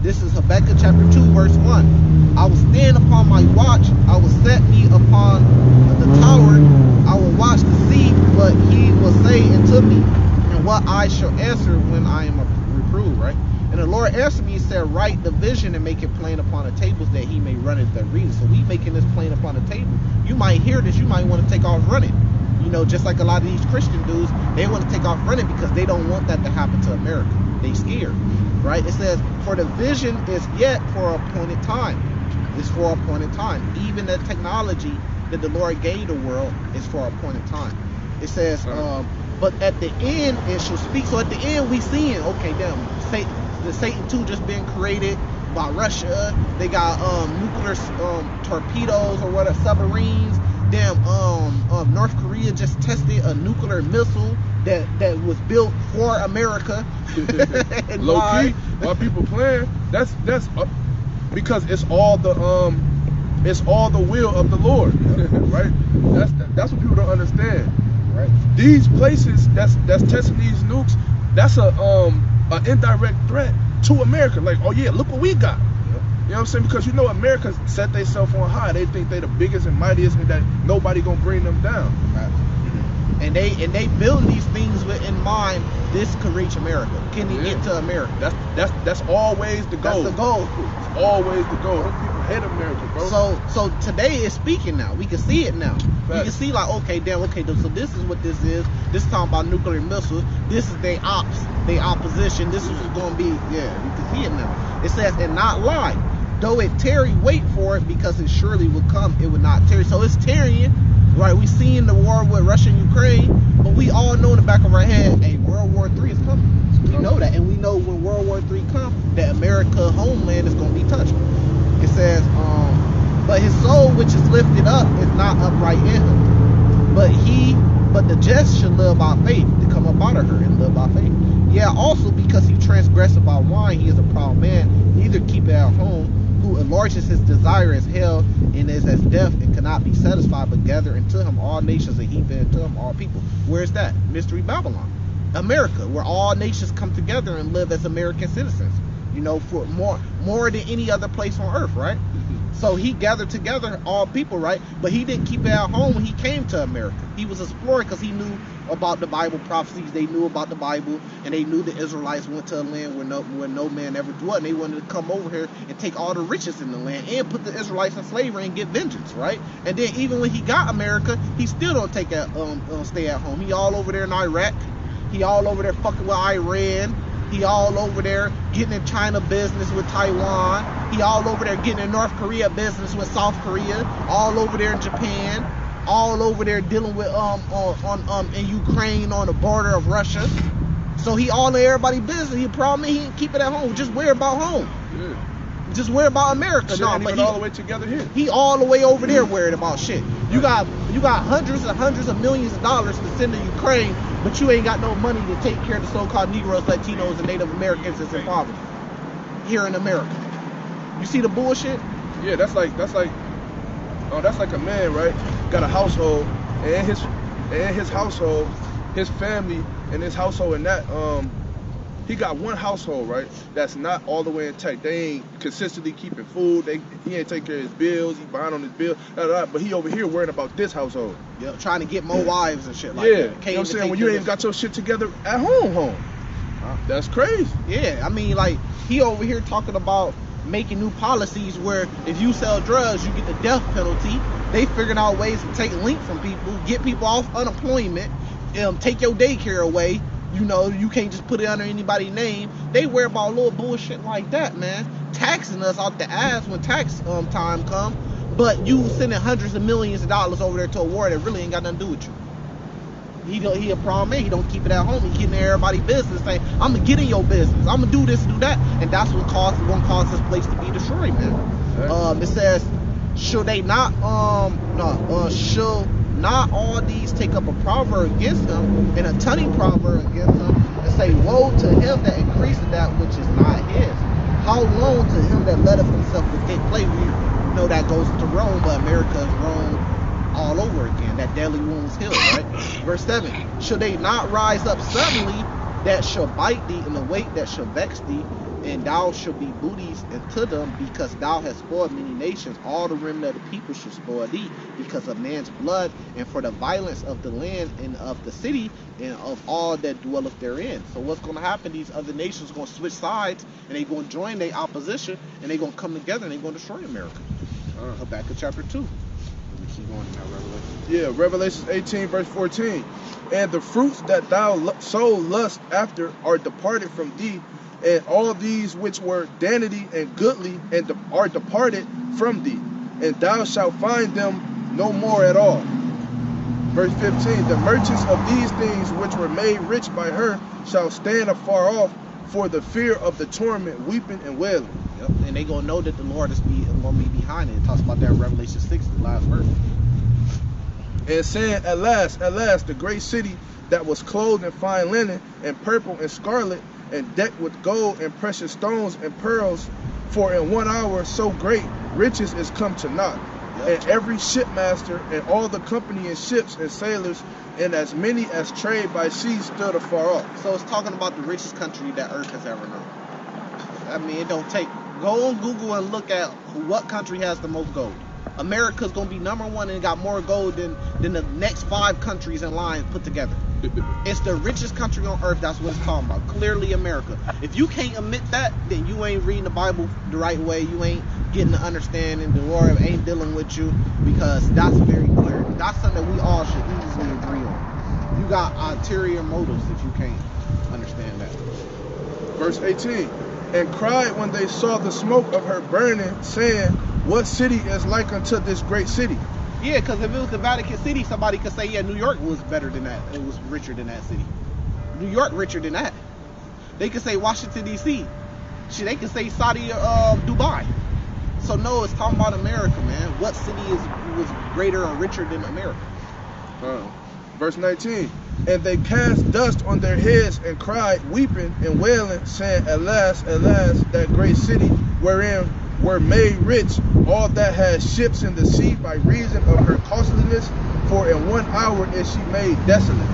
This is Habakkuk chapter 2, verse 1. I will stand upon my watch. I will set me upon the tower. I will watch to see what he will say unto me, and what I shall answer when I am reproved, right? And the Lord answered me and said, write the vision and make it plain upon the tables, that he may run it that read it. So we making this plain upon the table. You might hear this, you might want to take off running. You know, just like a lot of these Christian dudes, they want to take off running because they don't want that to happen to America. They scared, right? It says, for the vision is yet for a appointed time. It's for a appointed time. Even the technology that the Lord gave the world is for a appointed time. It says, but at the end it shall speak. So at the end we seeing, okay, damn, the Satan 2 just being created by Russia. They got nuclear torpedoes or whatever, submarines. Damn, North Korea just tested a nuclear missile that was built for America. Low key, while people playing, that's because it's all the will of the Lord, right? That's what people don't understand. Right. These places that's testing these nukes, that's an indirect threat to America. Like, oh yeah, look what we got. You know what I'm saying? Because you know America set themselves on high. They think they the biggest and mightiest, and that nobody gonna bring them down. Right. And they build these things with in mind. This could reach America. Can he get to America? That's always the goal. That's the goal. It's always the goal. Those people hate America, bro. So today is speaking now. We can see it now. We can see like, okay, damn, okay. So this is what this is. This is talking about nuclear missiles. This is their opposition. This is what's going to be. Yeah, you can see it now. It says, and not lie. Though it tarry, wait for it, because it surely will come. It will not tarry. So it's tarrying, right? We seen the war with Russia and Ukraine, but we all know in the back of our head, hey, World War III is coming. We know that, and we know when World War III comes, that America's homeland is going to be touched. It says, but his soul which is lifted up is not upright in him, but the just shall live by faith. To come up out of her and live by faith. Yeah, also because he transgressed about wine, he is a proud man, neither keep it at home, who enlarges his desire as hell, and is as deaf, and cannot be satisfied, but gather into him all nations, and heap into him all people. Where's that? Mystery Babylon. America, where all nations come together and live as American citizens. You know, for more than any other place on earth, right? So he gathered together all people, right? But he didn't keep it at home when he came to America. He was exploring because he knew about the Bible prophecies. They knew about the Bible, and they knew the Israelites went to a land where no man ever dwelt. And they wanted to come over here and take all the riches in the land and put the Israelites in slavery and get vengeance, right? And then even when he got America, he still don't stay at home. He all over there in Iraq. He all over there fucking with Iran. He all over there getting in China business with Taiwan. He all over there getting in North Korea business with South Korea. All over there in Japan. All over there dealing with in Ukraine on the border of Russia. So he all in everybody's business. He probably he didn't keep it at home. Just worry about home. Yeah. Just worry about America. Shit, no, but he all the way together here. He all the way over there worried about shit. You got hundreds and hundreds of millions of dollars to send to Ukraine, but you ain't got no money to take care of the so-called Negroes, Latinos, and Native Americans that's in poverty here in America. You see the bullshit? Yeah, that's like a man, right? Got a household, and in his household, his family in his household, and that he got one household, right, that's not all the way intact. They ain't consistently keeping food. He ain't take care of his bills. He behind on his bills. But he over here worrying about this household. Yeah, trying to get more wives and shit like that. You know what I'm saying? When you ain't got your shit together at home. That's crazy. Yeah, I mean, like, he over here talking about making new policies where if you sell drugs, you get the death penalty. They figuring out ways to take link from people, get people off unemployment, take your daycare away. You know, you can't just put it under anybody's name. They worry about little bullshit like that, man. Taxing us out the ass when tax time comes, but you sending hundreds of millions of dollars over there to a war that really ain't got nothing to do with you. He a problem man. He don't keep it at home. He getting in everybody's business, saying, I'm gonna get in your business. I'm gonna do this, do that, and that's what gonna cause this place to be destroyed, man. It says, should they not should not all these take up a proverb against him and a tunning proverb against him and say, woe to him that increaseth that which is not his. How long to him that letteth himself forget play? We know that goes to Rome, but America is Rome all over again. That deadly wounds healed, right? Verse 7. Should they not rise up suddenly that shall bite thee, and the weight that shall vex thee, and thou shalt be booties unto them, because thou hast spoiled many nations. All the remnant of the people shall spoil thee, because of man's blood, and for the violence of the land and of the city, and of all that dwelleth therein. So what's going to happen? These other nations are going to switch sides, and they're going to join their opposition, and they're going to come together, and they're going to destroy America. Habakkuk chapter 2. Let me keep going in that Revelation. Yeah, Revelation 18 verse 14. And the fruits that thou so lust after are departed from thee, and all these which were danity and goodly and are departed from thee, and thou shalt find them no more at all. Verse 15. The merchants of these things which were made rich by her shall stand afar off for the fear of the torment, weeping and wailing. Yep. And they gonna know that the Lord is going to be behind it. It talks about that in Revelation 6, the last verse. And saying, at last, the great city that was clothed in fine linen and purple and scarlet, and decked with gold and precious stones and pearls, for in 1 hour so great riches is come to naught. Yep. And every shipmaster and all the company in ships and sailors, and as many as trade by sea, stood afar off. So it's talking about the richest country that earth has ever known. I mean, it don't take. Go on Google and look at what country has the most gold. America's gonna be #1 and got more gold than the next 5 countries in line put together. It's the richest country on earth. That's what it's talking about. Clearly America. If you can't admit that, then you ain't reading the Bible the right way. You ain't getting the understanding. The Lord ain't dealing with you, because that's very clear. That's something that we all should easily agree on. You got ulterior motives if you can't understand that. Verse 18. And cried when they saw the smoke of her burning, saying, what city is like unto this great city? Yeah, because if it was the Vatican City, somebody could say, yeah, New York was better than that. It was richer than that city. New York richer than that. They could say Washington, D.C. Shit, they could say Saudi Dubai. So no, it's talking about America, man. What city was greater or richer than America? Verse 19. And they cast dust on their heads and cried, weeping and wailing, saying, alas, that great city wherein were made rich all that had ships in the sea by reason of her costliness, for in 1 hour is she made desolate.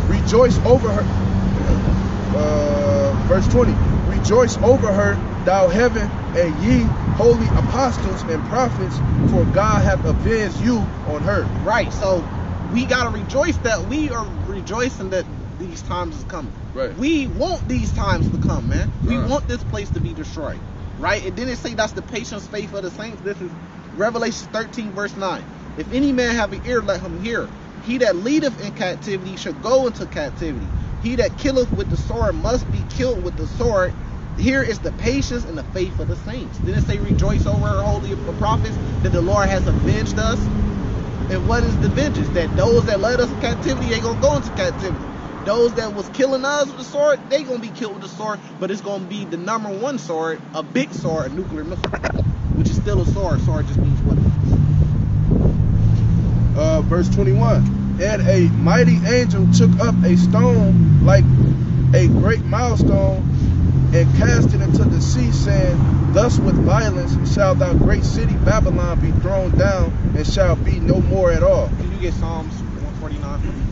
Rejoice over her. Verse 20. Rejoice over her, thou heaven, and ye holy apostles and prophets, for God hath avenged you on her. Right, so we gotta rejoice that we are rejoicing that these times is coming. Right. We want these times to come, man. We want this place to be destroyed. Right? And then it say that's the patience, faith of the saints. This is Revelation 13, verse 9. If any man have an ear, let him hear. He that leadeth in captivity shall go into captivity. He that killeth with the sword must be killed with the sword. Here is the patience and the faith of the saints. Didn't it say rejoice over her holy prophets, that the Lord has avenged us? And what is the vengeance? That those that led us in captivity, they gonna go into captivity. Those that was killing us with the sword, they gonna be killed with the sword, but it's gonna be the #1 sword, a big sword, a nuclear missile, which is still a sword. Sword just means weapon. Verse 21. And a mighty angel took up a stone like a great milestone, and cast it into the sea, saying, thus with violence shall thou great city Babylon be thrown down, and shall be no more at all. Can you get Psalms 149 for me?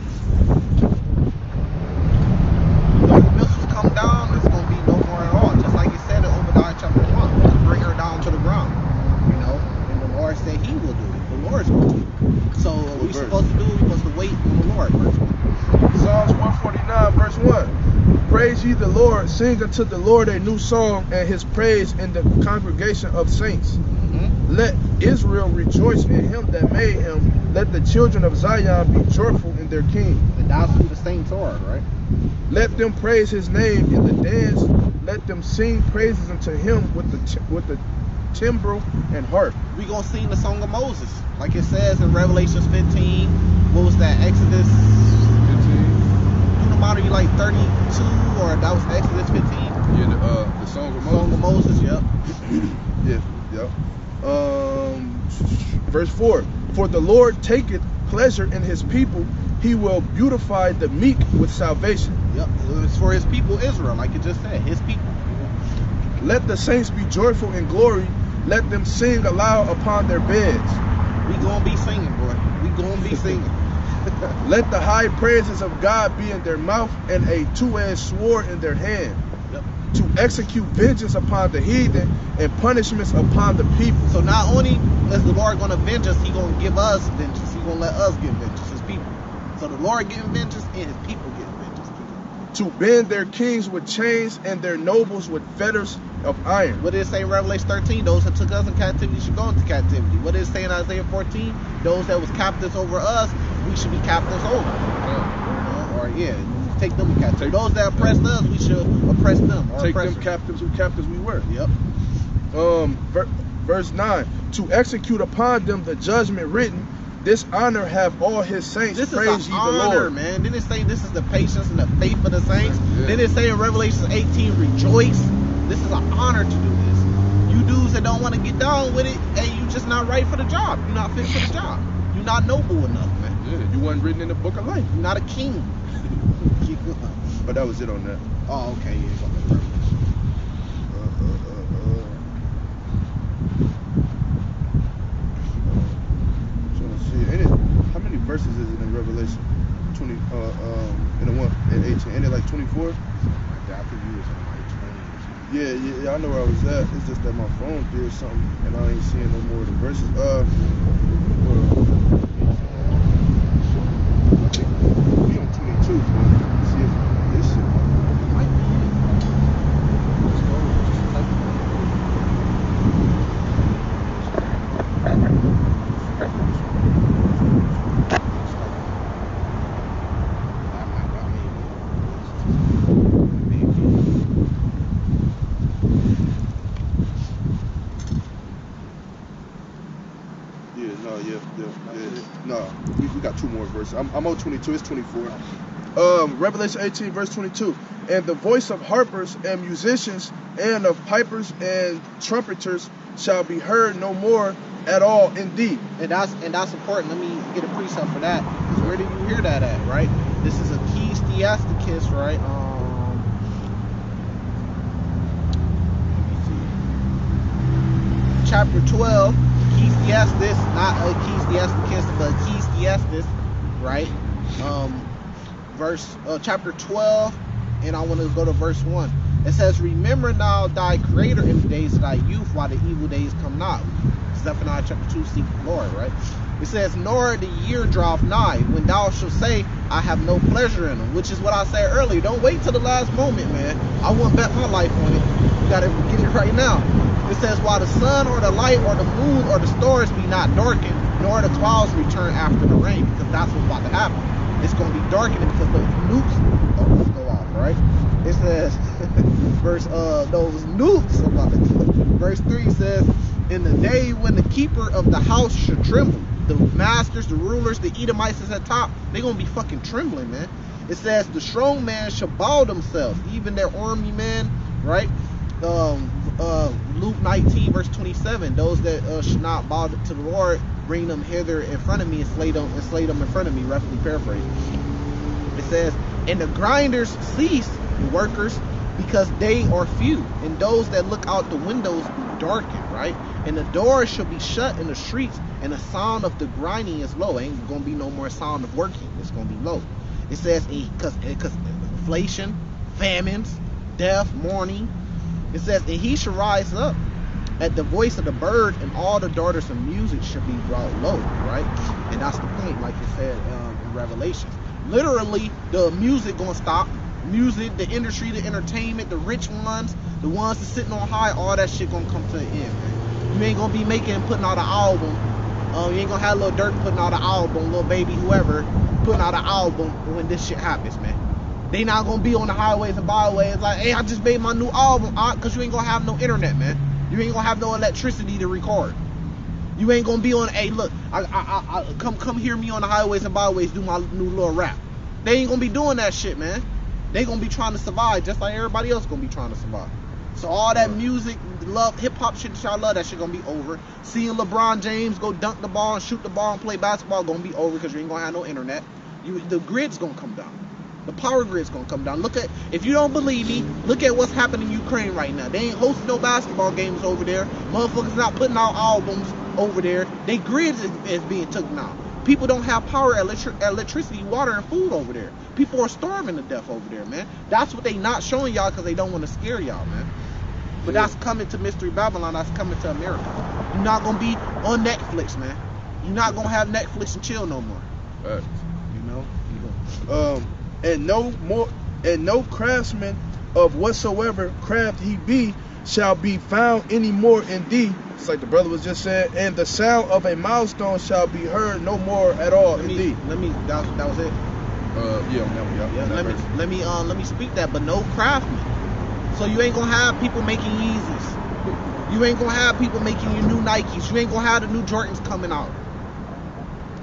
come down, it's gonna be no more at all. Just like it said in Obadiah chapter 1, to bring her down to the ground. You know, and the Lord said He will do it. The Lord's will do it. So what we supposed to do? We supposed to wait on the Lord. Verse 1. Psalms 149, verse 1. Praise ye the Lord, sing unto the Lord a new song, and his praise in the congregation of saints. Let Israel rejoice in him that made him. Let the children of Zion be joyful in their king. And that's who the saints are, right? Let them praise his name in the dance. Let them sing praises unto him with the timbrel and harp. We gonna sing the song of Moses, like it says in Revelation 15. What was that? Exodus 15. Deuteronomy like 32, or that was Exodus 15. Yeah, the song of Moses. Song of Moses, yep. Yeah. Verse 4. For the Lord taketh pleasure in his people. He will beautify the meek with salvation. Yep. It's for his people Israel, like it just said. His people. Let the saints be joyful in glory. Let them sing aloud upon their beds. We gonna be singing, boy. We gonna be singing. Let the high praises of God be in their mouth, and a two-edged sword in their hand. Yep. To execute vengeance upon the heathen and punishments upon the people. So not only is the Lord gonna avenge us, He gonna give us vengeance. He gonna let us get vengeance, His people. So the Lord getting vengeance and His people getting vengeance. To bend their kings with chains and their nobles with fetters of iron. What did it say in Revelation 13? Those that took us in captivity should go into captivity. What did it say in Isaiah 14? Those that was captives over us, we should be captives over. Or take them captives. Those that oppressed us, we should oppress them. Or take oppress them captives who captives we were. Yep. Verse 9. To execute upon them the judgment written. This honor have all his saints. This Praise is ye an the honor, Lord. man. Didn't it say this is the patience and the faith of the saints? Yeah. Didn't it say in Revelation 18, rejoice? This is an honor to do this. You dudes that don't want to get down with it, hey, you just not right for the job. You're not fit for the job. You're not noble enough, man. Yeah, you wasn't written in the book of life. You're not a king. But that was it on that. Oh, okay. Yeah, it's on that Revelation. Trying to see. How many verses is it in Revelation 20? In 18. Ain't it like 24? I think you was on like 20. Yeah, I know where I was at. It's just that my phone did something and I ain't seeing no more of the verses. We on 22, but let's see if this shit. Might be. Let's go. Just type it in. That might not be. No, we got two more verses. I'm on 22. It's 24. Revelation 18, verse 22. And the voice of harpers and musicians and of pipers and trumpeters shall be heard no more at all indeed. And that's important. Let me get a precept for that. Because where do you hear that at, right? This is Ecclesiasticus, right? Let me see. Chapter 12, Ecclesiastes, not Ecclesiasticus, but Ecclesiastes, right? Chapter 12, and I want to go to verse 1. It says, remember now thy creator in the days of thy youth, while the evil days come not. Zephaniah chapter 2, seek the Lord, right? It says, nor the year draweth nigh, when thou shalt say, I have no pleasure in them, which is what I said earlier. Don't wait till the last moment, man. I wouldn't bet my life on it. You gotta get it right now. It says, while the sun or the light or the moon or the stars be not darkened, nor the clouds return after the rain, because that's what's about to happen. It's going to be darkening because those nukes are going to go off, right? It says, those nukes are about to go. Verse 3 says, in the day when the keeper of the house should tremble, the masters, the rulers, the Edomites is at top, they're going to be fucking trembling, man. It says, the strong man shall bow themselves, even their army men, right? Luke 19, verse 27, those that should not bow to the Lord, bring them hither in front of me and slay them in front of me, roughly paraphrasing. It says, and the grinders cease, the workers, because they are few, and those that look out the windows be darkened, right? And the doors shall be shut in the streets, and the sound of the grinding is low. Ain't gonna be no more sound of working. It's gonna be low. It says, because inflation, famines, death, mourning. It says, and he shall rise up at the voice of the bird, and all the daughters of music shall be brought low, right? And that's the point, like it said in Revelation. Literally, the music gonna stop. Music, the industry, the entertainment, the rich ones, the ones that's sitting on high, all that shit gonna come to an end, man. You ain't gonna be making and putting out an album. You ain't gonna have Lil Durk putting out an album, Lil Baby, whoever, putting out an album when this shit happens, man. They not gonna be on the highways and byways like, hey, I just made my new album, cause you ain't gonna have no internet, man. You ain't gonna have no electricity to record. You ain't gonna be on, hey, look, I come hear me on the highways and byways, do my new little rap. They ain't gonna be doing that shit, man. They gonna be trying to survive just like everybody else gonna be trying to survive. So all that music, love, hip hop shit that y'all love, that shit gonna be over. Seeing LeBron James go dunk the ball and shoot the ball and play basketball gonna be over because you ain't gonna have no internet. The grid's gonna come down. The power grid's gonna come down. Look at, if you don't believe me, look at what's happening in Ukraine right now. They ain't hosting no basketball games over there. Motherfuckers not putting out albums over there. They grid is being taken out. People don't have power, electricity, water, and food over there. People are starving to death over there, man. That's what they not showing y'all because they don't want to scare y'all, man. But that's coming to Mystery Babylon. That's coming to America. You're not gonna be on Netflix, man. You're not gonna have Netflix and chill no more. Facts. You know. And no craftsman of whatsoever craft he be shall be found any more in thee. It's like the brother was just saying, and the sound of a milestone shall be heard no more at all in thee. That was it. Yeah, on that one, yeah. Let me speak that, but no craftsman. So you ain't gonna have people making Yeezys. You ain't gonna have people making your new Nikes. You ain't gonna have the new Jordans coming out.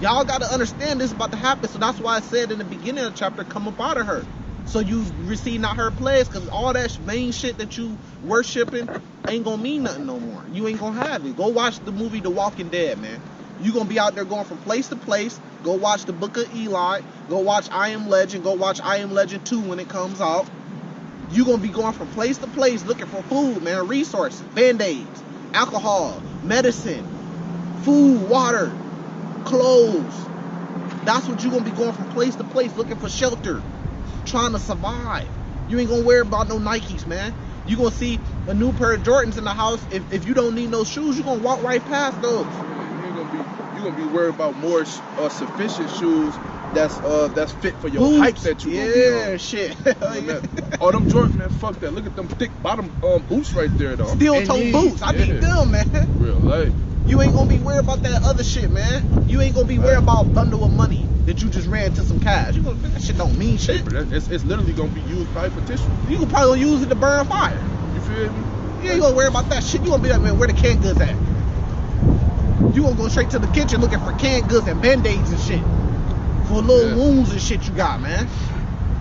Y'all gotta understand this is about to happen. So that's why I said in the beginning of the chapter, come up out of her. So you receive not her plagues, because all that vain shit that you worshiping ain't gonna mean nothing no more. You ain't gonna have it. Go watch the movie The Walking Dead, man. You gonna be out there going from place to place. Go watch the Book of Eli. Go watch I Am Legend. Go watch I Am Legend 2 when it comes out. You gonna be going from place to place looking for food, man, resources, band-aids, alcohol, medicine, food, water, clothes. That's what you gonna be going from place to place looking for shelter, trying to survive. You ain't gonna worry about no Nikes, man. You gonna see a new pair of Jordans in the house. If you don't need no shoes, you gonna walk right past those. You gonna be worried about more sufficient shoes that's fit for your Boots. hike that you gonna be on. Yeah, shit. Oh, them Jordan, man, fuck that. Look at them thick bottom boots right there, though. Steel toe boots. I need them, man. Real life. You ain't gonna be worried about that other shit, man. You ain't gonna be worried about a bundle of money that you just ran to some cash. That shit don't mean shit. It's literally gonna be used probably for tissue. You can probably use it to burn fire. You feel me? You ain't gonna worry about that shit. You gonna be like, man, where the canned goods at? You gonna go straight to the kitchen looking for canned goods and band-aids and shit. For little wounds and shit you got, man.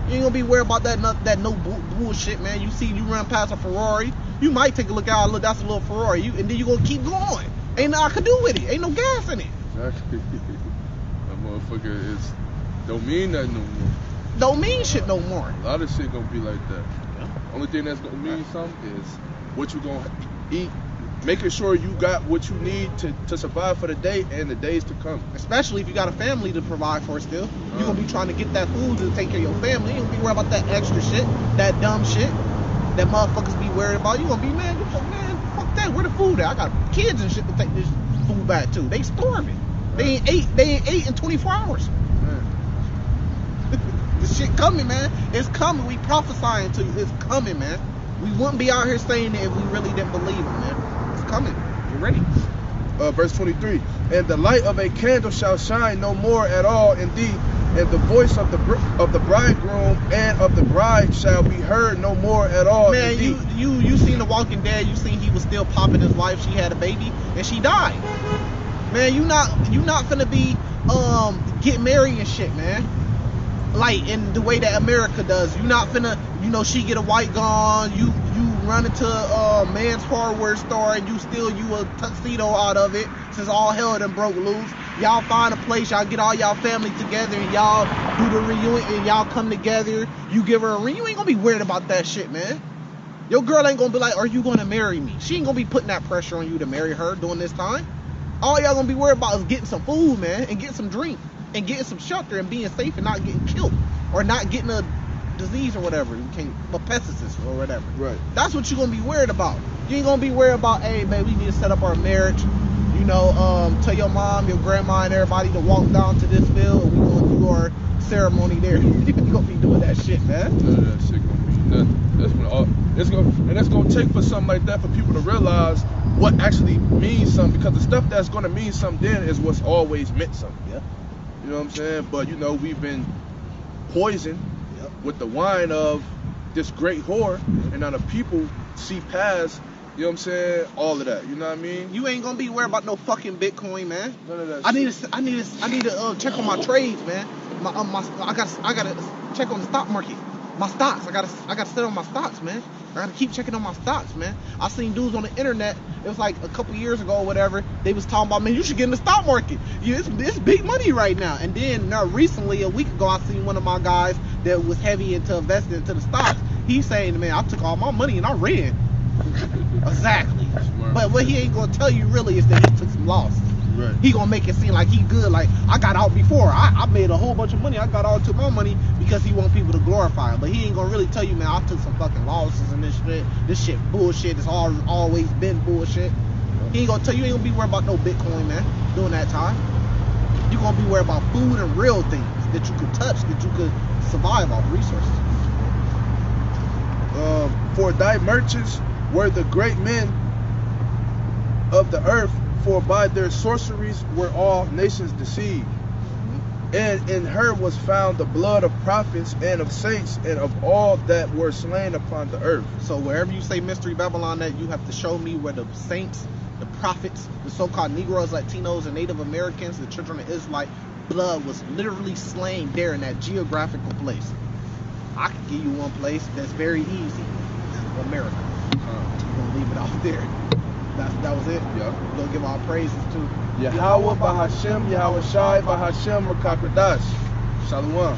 You ain't gonna be worried about that no bullshit, man. You see you run past a Ferrari, you might take a look out, look, that's a little Ferrari, and then you gonna keep going. Ain't nothing I can do with it. Ain't no gas in it. Exactly. That motherfucker don't mean nothing no more. Don't mean shit no more. A lot of shit gonna be like that. Only thing that's gonna mean something is what you gonna eat, making sure you got what you need to survive for the day and the days to come. Especially if you got a family to provide for still. You gonna be trying to get that food to take care of your family. You gonna be worried about that extra shit, that dumb shit that motherfuckers be worried about. You gonna be, man, fuck that. Where the food at? I got kids and shit to take this food back to. They starving. They ain't ate in 24 hours. This shit coming, man. It's coming. We prophesying to you. It's coming, man. We wouldn't be out here saying it if we really didn't believe it, man. It's coming. You ready? Verse 23. And the light of a candle shall shine no more at all in thee, and the voice of the bridegroom and of the bride shall be heard no more at all. Man, you seen The Walking Dead. You seen he was still popping his wife. She had a baby and she died. Man, you not finna be getting married and shit, man. Like in the way that America does. You not finna, she get a white gown. You run into a man's hardware store and you steal you a tuxedo out of it since all hell done broke loose. Y'all find a place, y'all get all y'all family together and y'all do the reunion and y'all come together. You give her a ring. You ain't gonna be worried about that shit, man. Your girl ain't gonna be like, are you gonna marry me? She ain't gonna be putting that pressure on you to marry her during this time. All y'all gonna be worried about is getting some food, man, and getting some drink and getting some shelter and being safe and not getting killed or not getting a disease or whatever. You can't, but pesticide or whatever. Right. That's what you're gonna be worried about. You ain't gonna be worried about, hey, man, we need to set up our marriage. You know, tell your mom, your grandma, and everybody to walk down to this field. And we gonna do our ceremony there. You ain't gonna be doing that shit, man. None of that shit gonna mean nothing. That's when it's gonna take for something like that for people to realize what actually means something, because the stuff that's gonna mean something then is what's always meant something. Yeah. You know what I'm saying? But you know, we've been poisoned Yep. with the wine of this great whore, and now the people see past, you know what I'm saying, all of that. You know what I mean? You ain't gonna be worried about no fucking Bitcoin, man. None of that I shit. need to check on my trades, man. I gotta check on the stock market. My stocks, I gotta sit on my stocks, man. I gotta keep checking on my stocks, man. I seen dudes on the internet. It was like a couple years ago or whatever. They was talking about, man, you should get in the stock market. It's big money right now. And then recently, a week ago, I seen one of my guys that was heavy into investing into the stocks. He's saying, man, I took all my money and I ran. Exactly. Smart. But what he ain't gonna tell you really is that he took some losses. Right. He gonna make it seem like he good, like I got out before. I made a whole bunch of money. I got all took my money because he want people to glorify him. But he ain't gonna really tell you, man, I took some fucking losses and this shit. This shit bullshit. It's always been bullshit. He ain't gonna tell you. You ain't gonna be worried about no Bitcoin, man, during that time. You gonna be worried about food and real things that you could touch, that you could survive off resources. For thy merchants were the great men of the earth, for by their sorceries were all nations deceived. And in her was found the blood of prophets and of saints and of all that were slain upon the earth. So wherever you say Mystery Babylon, that you have to show me where the saints, the prophets, the so-called Negroes, Latinos, and Native Americans, the children of Israelite, blood was literally slain there in that geographical place. I can give you one place that's very easy. America. We're gonna leave it off there. That was it. Yeah. We're gonna give our praises to Yahweh Bahashem, Yahweh Shai Bahashem Rakakradash. Shalom.